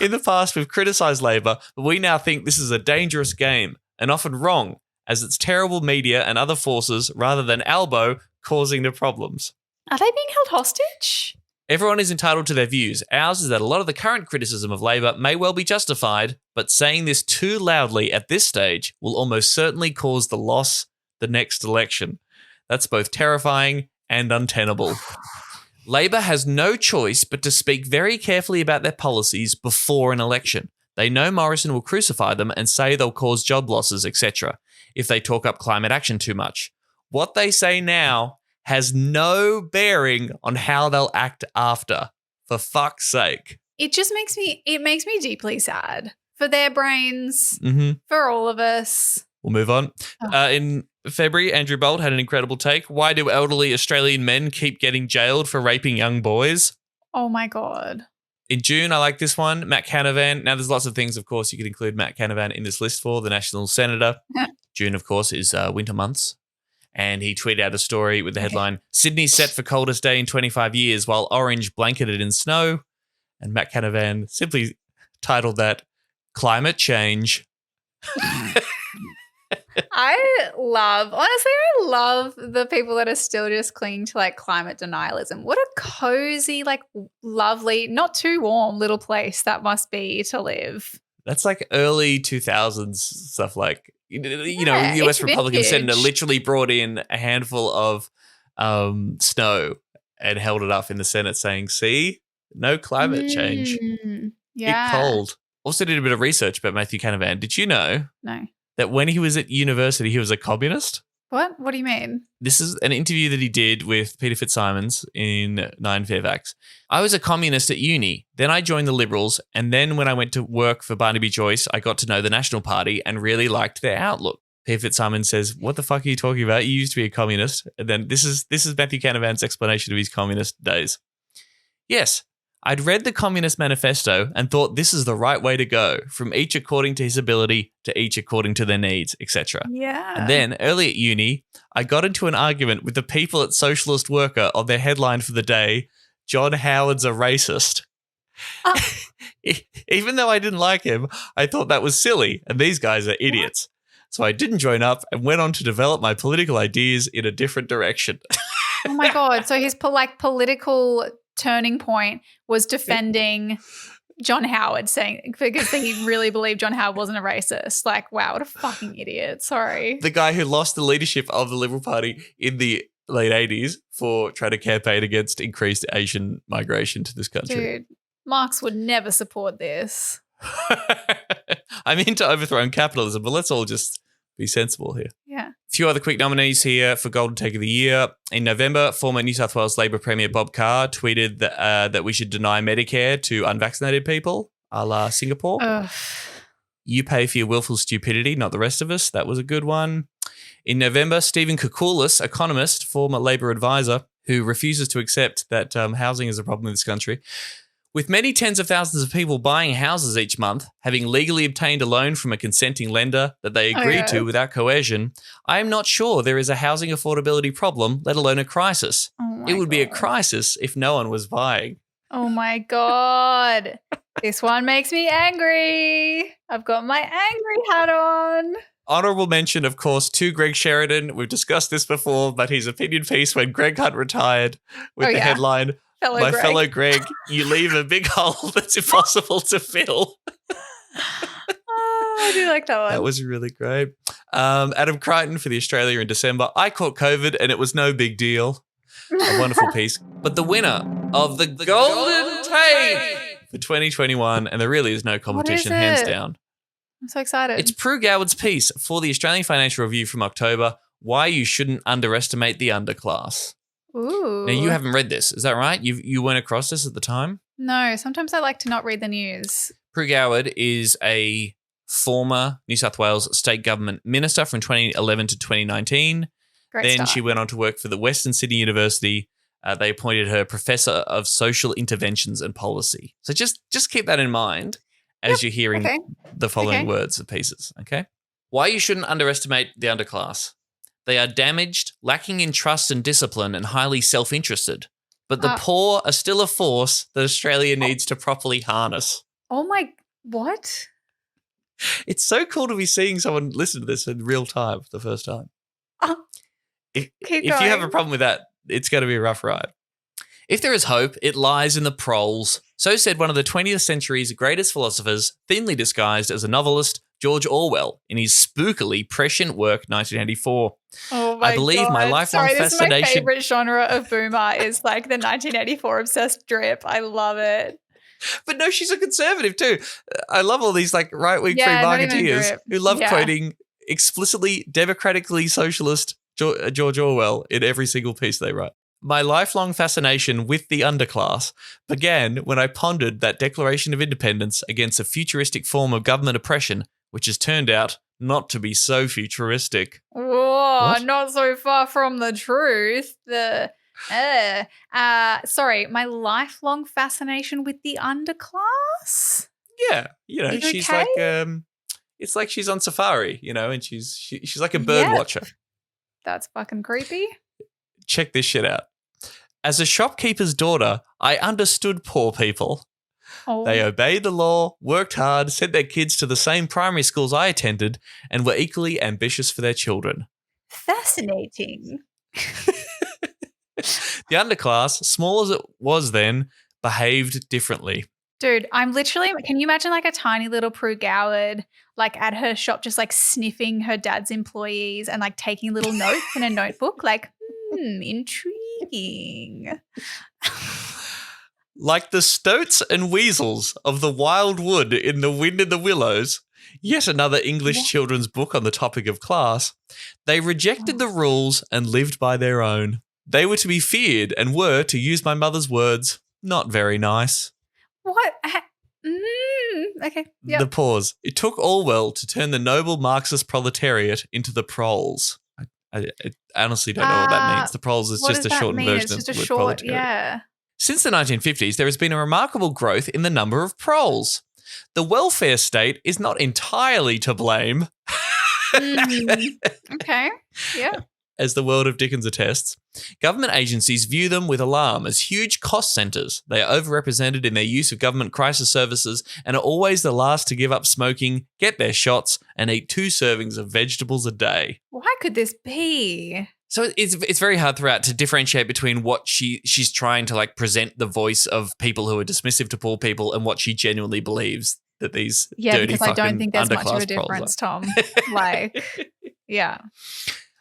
[SPEAKER 2] In the past, we've criticised Labor, but we now think this is a dangerous game and often wrong, as it's terrible media and other forces rather than Albo causing the problems.
[SPEAKER 1] Are they being held hostage?
[SPEAKER 2] Everyone is entitled to their views. Ours is that a lot of the current criticism of Labor may well be justified, but saying this too loudly at this stage will almost certainly cause the loss the next election. That's both terrifying and untenable. Labor has no choice but to speak very carefully about their policies before an election. They know Morrison will crucify them and say they'll cause job losses, etc., if they talk up climate action too much. What they say now has no bearing on how they'll act after. For fuck's sake.
[SPEAKER 1] It just makes me deeply sad for their brains, for all of us.
[SPEAKER 2] We'll move on. In February, Andrew Bolt had an incredible take. Why do elderly Australian men keep getting jailed for raping young boys?
[SPEAKER 1] Oh my God.
[SPEAKER 2] In June, I like this one, Matt Canavan. Now, there's lots of things, of course, you could include Matt Canavan in this list for, the National Senator. June, of course, is winter months. And he tweeted out a story with the headline, Sydney set for coldest day in 25 years while Orange blanketed in snow. And Matt Canavan simply titled that, Climate Change.
[SPEAKER 1] I love the people that are still just clinging to like climate denialism. What a cozy, like lovely, not too warm little place that must be to live.
[SPEAKER 2] That's like early 2000s stuff, like, you know, US Republican Senator literally brought in a handful of snow and held it up in the Senate saying, see, no climate change.
[SPEAKER 1] Yeah.
[SPEAKER 2] It's cold. Also did a bit of research about Matthew Canavan. Did you know that when he was at university, he was a communist?
[SPEAKER 1] What? What do you mean?
[SPEAKER 2] This is an interview that he did with Peter Fitzsimons in 9 Fairfax. I was a communist at uni. Then I joined the Liberals. And then when I went to work for Barnaby Joyce, I got to know the National Party and really liked their outlook. P. Fitzsimons says, "What the fuck are you talking about? You used to be a communist." And then this is Matthew Canavan's explanation of his communist days. "Yes, I'd read the Communist Manifesto and thought this is the right way to go, from each according to his ability to each according to their needs, etc.
[SPEAKER 1] Yeah.
[SPEAKER 2] And then, early at uni, I got into an argument with the people at Socialist Worker on their headline for the day, 'John Howard's a racist.' Even though I didn't like him, I thought that was silly, and these guys are idiots. So I didn't join up and went on to develop my political ideas in a different direction."
[SPEAKER 1] Oh my God. So his political turning point was defending John Howard, saying because he really believed John Howard wasn't a racist. Like, wow, what a fucking idiot. Sorry.
[SPEAKER 2] The guy who lost the leadership of the Liberal Party in the late 80s for trying to campaign against increased Asian migration to this country.
[SPEAKER 1] Dude, Marx would never support this.
[SPEAKER 2] I'm into overthrowing capitalism, but let's all just be sensible here.
[SPEAKER 1] Yeah.
[SPEAKER 2] A few other quick nominees here for Golden Take of the Year. In November, former New South Wales Labor Premier Bob Carr tweeted that we should deny Medicare to unvaccinated people, a la Singapore.
[SPEAKER 1] Ugh.
[SPEAKER 2] You pay for your willful stupidity, not the rest of us. That was a good one. In November, Stephen Koukoulas, economist, former Labor advisor, who refuses to accept that housing is a problem in this country. With many tens of thousands of people buying houses each month, having legally obtained a loan from a consenting lender that they agreed to without coercion, I am not sure there is a housing affordability problem, let alone a crisis. It would be a crisis if no one was buying.
[SPEAKER 1] Oh my God. This one makes me angry. I've got my angry hat on.
[SPEAKER 2] Honourable mention, of course, to Greg Sheridan. We've discussed this before, but his opinion piece when Greg Hunt retired with the headline, Fellow Greg, you leave a big hole that's impossible to fill.
[SPEAKER 1] I do like that one.
[SPEAKER 2] That was really great. Adam Crichton for The Australia in December. I caught COVID and it was no big deal. A wonderful piece. But the winner of the Golden Tape for 2021, and there really is no competition, hands down.
[SPEAKER 1] I'm so excited.
[SPEAKER 2] It's Prue Goward's piece for the Australian Financial Review from October, Why You Shouldn't Underestimate the Underclass.
[SPEAKER 1] Ooh.
[SPEAKER 2] Now, you haven't read this. Is that right? You weren't across this at the time?
[SPEAKER 1] No, sometimes I like to not read the news.
[SPEAKER 2] Prue Goward is a former New South Wales state government minister from 2011 to 2019. Then
[SPEAKER 1] start.
[SPEAKER 2] she went on to work for the Western Sydney University. They appointed her Professor of Social Interventions and Policy. So just keep that in mind as you're hearing the following words of pieces, okay? Why you shouldn't underestimate the underclass. They are damaged, lacking in trust and discipline, and highly self-interested. But the poor are still a force that Australia needs to properly harness.
[SPEAKER 1] Oh my, what?
[SPEAKER 2] It's so cool to be seeing someone listen to this in real time for the first time. If you have a problem with that, it's going to be a rough ride. If there is hope, it lies in the proles. So said one of the 20th century's greatest philosophers, thinly disguised as a novelist, George Orwell, in his spookily prescient work, 1984.
[SPEAKER 1] Oh my
[SPEAKER 2] I believe
[SPEAKER 1] God.
[SPEAKER 2] my lifelong
[SPEAKER 1] This is my
[SPEAKER 2] fascination.
[SPEAKER 1] favorite genre of boomer is like the 1984 obsessed drip. I love it.
[SPEAKER 2] But no, she's a conservative too. I love all these like right-wing free
[SPEAKER 1] not even
[SPEAKER 2] marketeers
[SPEAKER 1] drip.
[SPEAKER 2] who love quoting explicitly democratically socialist George Orwell in every single piece they write. My lifelong fascination with the underclass began when I pondered that Declaration of Independence against a futuristic form of government oppression, which has turned out not to be so futuristic.
[SPEAKER 1] Whoa, not so far from the truth. Sorry, my lifelong fascination with the underclass?
[SPEAKER 2] Yeah, she's like it's like she's on safari, and she's like a bird watcher.
[SPEAKER 1] That's fucking creepy.
[SPEAKER 2] Check this shit out. As a shopkeeper's daughter, I understood poor people.
[SPEAKER 1] Oh.
[SPEAKER 2] They obeyed the law, worked hard, sent their kids to the same primary schools I attended, and were equally ambitious for their children.
[SPEAKER 1] Fascinating.
[SPEAKER 2] The underclass, small as it was then, behaved differently.
[SPEAKER 1] Dude, I'm literally, can you imagine like a tiny little Prue Goward like at her shop just like sniffing her dad's employees and like taking little notes in a notebook? Like, intriguing.
[SPEAKER 2] Like the stoats and weasels of the wild wood in The Wind in the Willows, yet another English children's book on the topic of class, they rejected the rules and lived by their own. They were to be feared and were, to use my mother's words, not very nice.
[SPEAKER 1] What? Okay. Yep.
[SPEAKER 2] The pause. It took Orwell to turn the noble Marxist proletariat into the proles. I honestly don't know what that means. The proles is
[SPEAKER 1] what
[SPEAKER 2] just
[SPEAKER 1] does
[SPEAKER 2] a
[SPEAKER 1] that
[SPEAKER 2] shortened
[SPEAKER 1] mean?
[SPEAKER 2] version
[SPEAKER 1] It's just
[SPEAKER 2] of
[SPEAKER 1] a
[SPEAKER 2] the word
[SPEAKER 1] short,
[SPEAKER 2] proletariat.
[SPEAKER 1] yeah.
[SPEAKER 2] Since the 1950s, there has been a remarkable growth in the number of proles. The welfare state is not entirely to blame.
[SPEAKER 1] Okay. Yeah.
[SPEAKER 2] As the world of Dickens attests, government agencies view them with alarm as huge cost centres. They are overrepresented in their use of government crisis services and are always the last to give up smoking, get their shots, and eat 2 servings of vegetables a day.
[SPEAKER 1] Why could this be?
[SPEAKER 2] So it's very hard throughout to differentiate between what she's trying to like present the voice of people who are dismissive to poor people and what she genuinely believes that these dirty
[SPEAKER 1] because I don't
[SPEAKER 2] fucking
[SPEAKER 1] think there's much of a
[SPEAKER 2] underclass proles are.
[SPEAKER 1] difference, Tom. Like, yeah.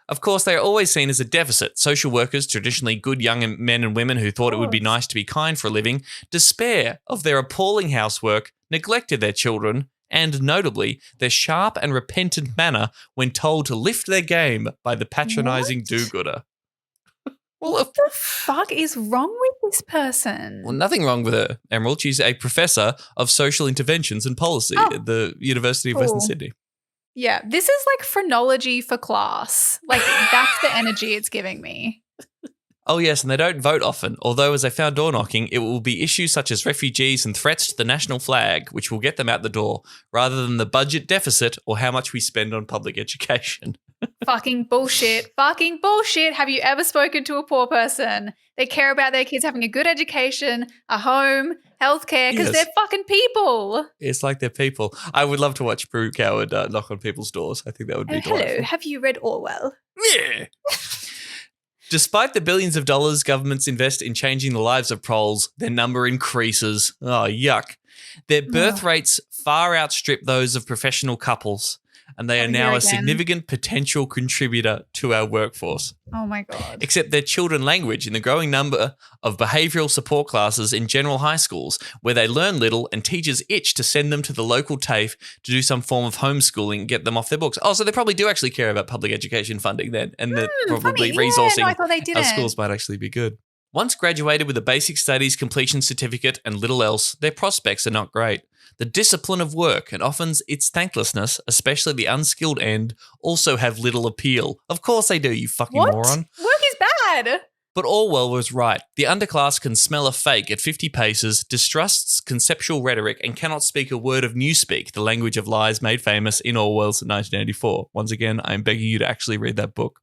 [SPEAKER 2] Of course, they are always seen as a deficit. Social workers, traditionally good young men and women who thought it would be nice to be kind for a living, despair of their appalling housework, neglected their children, and notably, their sharp and repentant manner when told to lift their game by the patronising do-gooder.
[SPEAKER 1] What the fuck is wrong with this person?
[SPEAKER 2] Well, nothing wrong with her, Emerald. She's a professor of social interventions and policy at the University of Western Sydney.
[SPEAKER 1] Yeah, this is like phrenology for class. Like, that's the energy it's giving me.
[SPEAKER 2] Oh, yes, and they don't vote often, although as I found door knocking, it will be issues such as refugees and threats to the national flag, which will get them out the door, rather than the budget deficit or how much we spend on public education.
[SPEAKER 1] Fucking bullshit. Fucking bullshit. Have you ever spoken to a poor person? They care about their kids having a good education, a home, healthcare, because they're fucking people.
[SPEAKER 2] It's like they're people. I would love to watch Brew Coward knock on people's doors. I think that would be delightful.
[SPEAKER 1] Hello, have you read Orwell?
[SPEAKER 2] Yeah. Despite the billions of dollars governments invest in changing the lives of proles, their number increases. Oh, yuck. Their birth rates far outstrip those of professional couples, and they are now a significant potential contributor to our workforce.
[SPEAKER 1] Oh, my God.
[SPEAKER 2] Except their children language in the growing number of behavioural support classes in general high schools, where they learn little and teachers itch to send them to the local TAFE to do some form of homeschooling and get them off their books. Oh, so they probably do actually care about public education funding then, and they're probably resourcing
[SPEAKER 1] I thought they didn't.
[SPEAKER 2] our schools might actually be good. Once graduated with a basic studies completion certificate and little else, their prospects are not great. The discipline of work and often its thanklessness, especially the unskilled end, also have little appeal. Of course they do, you fucking moron.
[SPEAKER 1] Work is bad.
[SPEAKER 2] But Orwell was right. The underclass can smell a fake at 50 paces, distrusts conceptual rhetoric, and cannot speak a word of newspeak, the language of lies made famous in Orwell's 1984. Once again, I'm begging you to actually read that book.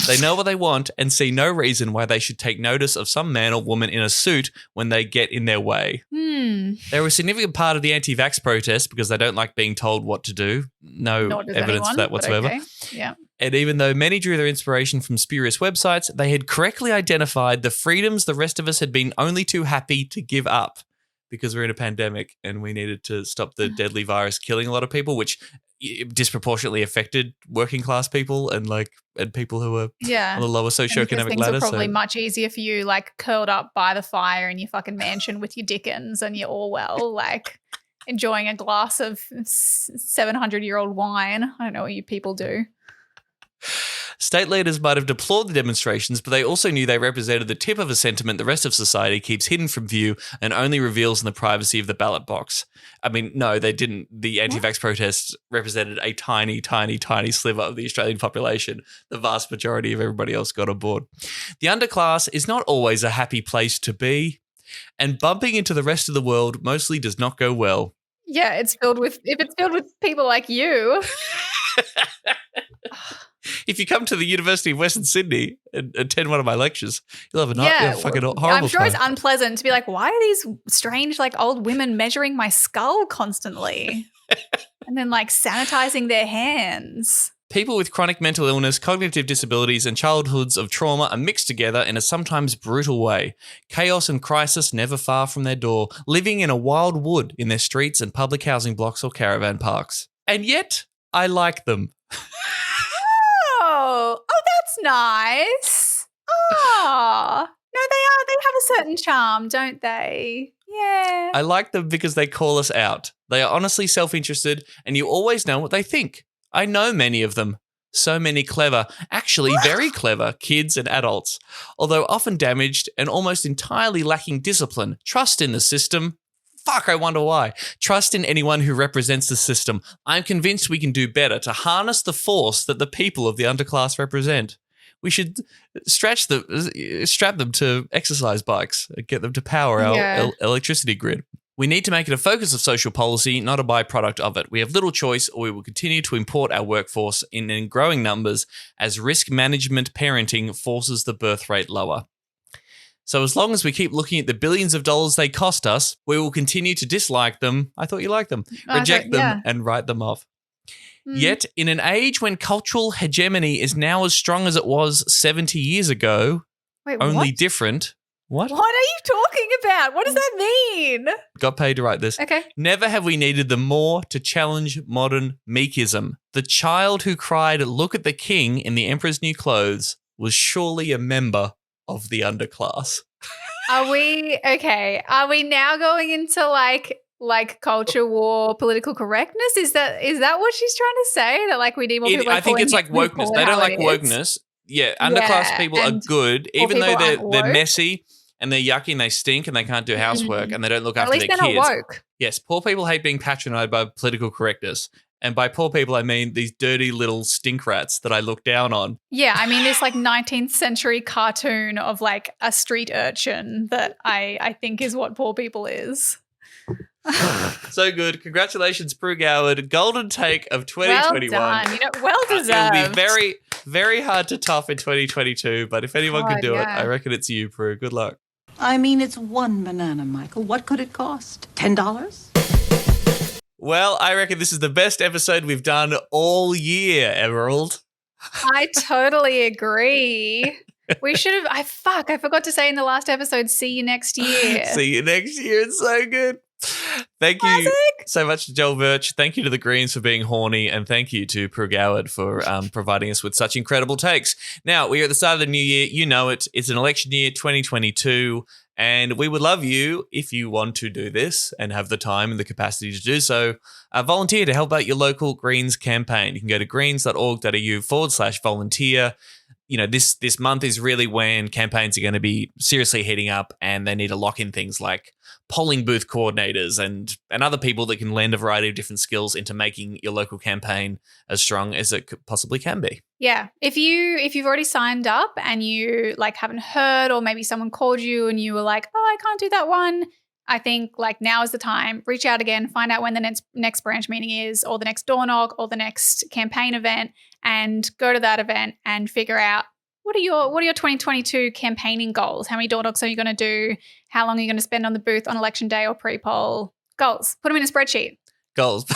[SPEAKER 2] They know what they want and see no reason why they should take notice of some man or woman in a suit when they get in their way. They're a significant part of the anti-vax protest because they don't like being told what to do. No evidence of that whatsoever.
[SPEAKER 1] Okay. Yeah.
[SPEAKER 2] And even though many drew their inspiration from spurious websites, they had correctly identified the freedoms the rest of us had been only too happy to give up because we're in a pandemic and we needed to stop the deadly virus killing a lot of people, which disproportionately affected working class people and people who are on the lower socioeconomic
[SPEAKER 1] things
[SPEAKER 2] ladder.
[SPEAKER 1] Are probably much easier for you, like curled up by the fire in your fucking mansion with your Dickens and your Orwell, like enjoying a glass of 700-year-old wine. I don't know what you people do.
[SPEAKER 2] State leaders might have deplored the demonstrations, but they also knew they represented the tip of a sentiment the rest of society keeps hidden from view and only reveals in the privacy of the ballot box. I mean, no, they didn't. The anti-vax protests represented a tiny, tiny, tiny sliver of the Australian population. The vast majority of everybody else got on board. The underclass is not always a happy place to be, and bumping into the rest of the world mostly does not go well.
[SPEAKER 1] Yeah, if it's filled with people like you.
[SPEAKER 2] If you come to the University of Western Sydney and attend one of my lectures, you'll have a fucking horrible time.
[SPEAKER 1] I'm sure it's unpleasant to be like, why are these strange old women measuring my skull constantly? And then sanitizing their hands.
[SPEAKER 2] People with chronic mental illness, cognitive disabilities, and childhoods of trauma are mixed together in a sometimes brutal way. Chaos and crisis never far from their door, living in a wild wood in their streets and public housing blocks or caravan parks. And yet, I like them.
[SPEAKER 1] Oh, that's nice. Oh, no, they have a certain charm, don't they? Yeah.
[SPEAKER 2] I like them because they call us out. They are honestly self-interested, and you always know what they think. I know many of them. So many clever, actually very clever kids and adults, although often damaged and almost entirely lacking discipline, trust in the system, Fuck, I wonder why. Trust in anyone who represents the system. I'm convinced we can do better to harness the force that the people of the underclass represent. We should strap them to exercise bikes and get them to power our electricity grid. We need to make it a focus of social policy, not a byproduct of it. We have little choice, or we will continue to import our workforce in growing numbers as risk management parenting forces the birth rate lower. So as long as we keep looking at the billions of dollars they cost us, we will continue to dislike them. I thought you liked them. Reject them and write them off. Yet, in an age when cultural hegemony is now as strong as it was 70 years ago, only different. What?
[SPEAKER 1] What are you talking about? What does that mean?
[SPEAKER 2] Got paid to write this.
[SPEAKER 1] Okay.
[SPEAKER 2] Never have we needed them more to challenge modern meekism. The child who cried, "Look at the king" in the Emperor's New Clothes was surely a member of the underclass.
[SPEAKER 1] Are we now going into like culture war, political correctness? Is that what she's trying to say? That like we need more people?
[SPEAKER 2] I think it's like wokeness. They don't like wokeness. Yeah, underclass people are good, even though they're messy and they're yucky and they stink and they can't do housework and they don't look after their kids.
[SPEAKER 1] At least they're not woke.
[SPEAKER 2] Yes, poor people hate being patronized by political correctness. And by poor people, I mean these dirty little stink rats that I look down on.
[SPEAKER 1] Yeah, I mean this like 19th century cartoon of like a street urchin that I think is what poor people is.
[SPEAKER 2] So good. Congratulations, Prue Goward. Golden take of 2021.
[SPEAKER 1] Well done. Well deserved.
[SPEAKER 2] It'll be very, very hard to top in 2022, but if anyone can do it, I reckon it's you, Prue. Good luck.
[SPEAKER 8] I mean, it's one banana, Michael. What could it cost? $10?
[SPEAKER 2] Well, I reckon this is the best episode we've done all year, Emerald.
[SPEAKER 1] I totally agree. We should have. I forgot to say in the last episode, see you next year.
[SPEAKER 2] See you next year. It's so good. Thank you so much to Joel Birch. Thank you to the Greens for being horny. And thank you to Prue Goward for providing us with such incredible takes. Now, we are at the start of the new year. You know it. It's an election year, 2022. And we would love you, if you want to do this and have the time and the capacity to do so, volunteer to help out your local Greens campaign. You can go to greens.org.au/volunteer. You know, this month is really when campaigns are going to be seriously heating up and they need to lock in things like polling booth coordinators and other people that can lend a variety of different skills into making your local campaign as strong as it possibly can be.
[SPEAKER 1] Yeah. If you've already signed up and you like haven't heard, or maybe someone called you and you were like, oh, I can't do that one, I think like now is the time. Reach out again, find out when the next branch meeting is, or the next door knock, or the next campaign event, and go to that event and figure out what are your 2022 campaigning goals? How many door knocks are you going to do? How long are you going to spend on the booth on election day or pre-poll? Goals. Put them in a spreadsheet.
[SPEAKER 2] Goals.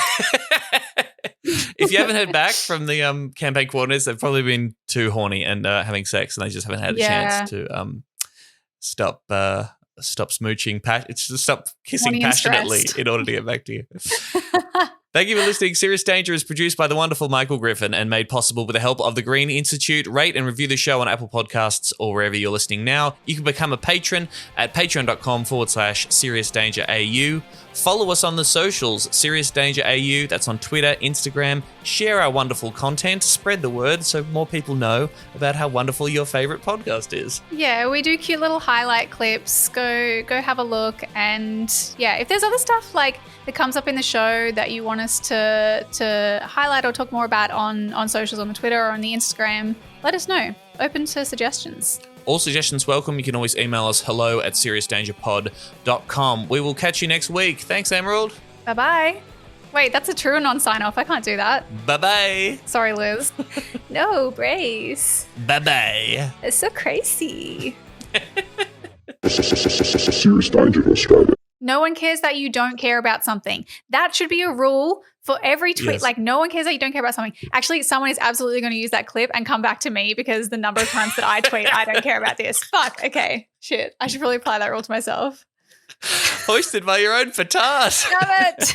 [SPEAKER 2] If you haven't heard back from the campaign coordinators, they've probably been too horny and having sex, and they just haven't had a chance to stop smooching, stop kissing passionately in order to get back to you. Thank you for listening. Serious Danger is produced by the wonderful Michael Griffin and made possible with the help of the Green Institute. Rate and review the show on Apple Podcasts or wherever you're listening now. You can become a patron at patreon.com/SeriousDangerAU. Follow us on the socials, Serious Danger AU. That's on Twitter, Instagram. Share our wonderful content. Spread the word so more people know about how wonderful your favorite podcast is.
[SPEAKER 1] Yeah, we do cute little highlight clips. Go have a look. And yeah, if there's other stuff like that comes up in the show that you want us to highlight or talk more about on socials, on the Twitter or on the Instagram, let us know. Open to suggestions.
[SPEAKER 2] All suggestions welcome. You can always email us hello@seriousdangerpod.com. We will catch you next week. Thanks, Emerald.
[SPEAKER 1] Bye-bye. Wait, that's a true non-sign-off. I can't do that.
[SPEAKER 2] Bye-bye.
[SPEAKER 1] Sorry, Liz. No, Brace.
[SPEAKER 2] Bye-bye.
[SPEAKER 1] It's so crazy.
[SPEAKER 3] Serious Danger Australia.
[SPEAKER 1] No one cares that you don't care about something. That should be a rule for every tweet.
[SPEAKER 2] Yes.
[SPEAKER 1] Like, no one cares that you don't care about something. Actually, someone is absolutely going to use that clip and come back to me because the number of times that I tweet, I don't care about this. Fuck. Okay. Shit. I should probably apply that rule to myself.
[SPEAKER 2] Hoisted by your own petard.
[SPEAKER 1] Damn it.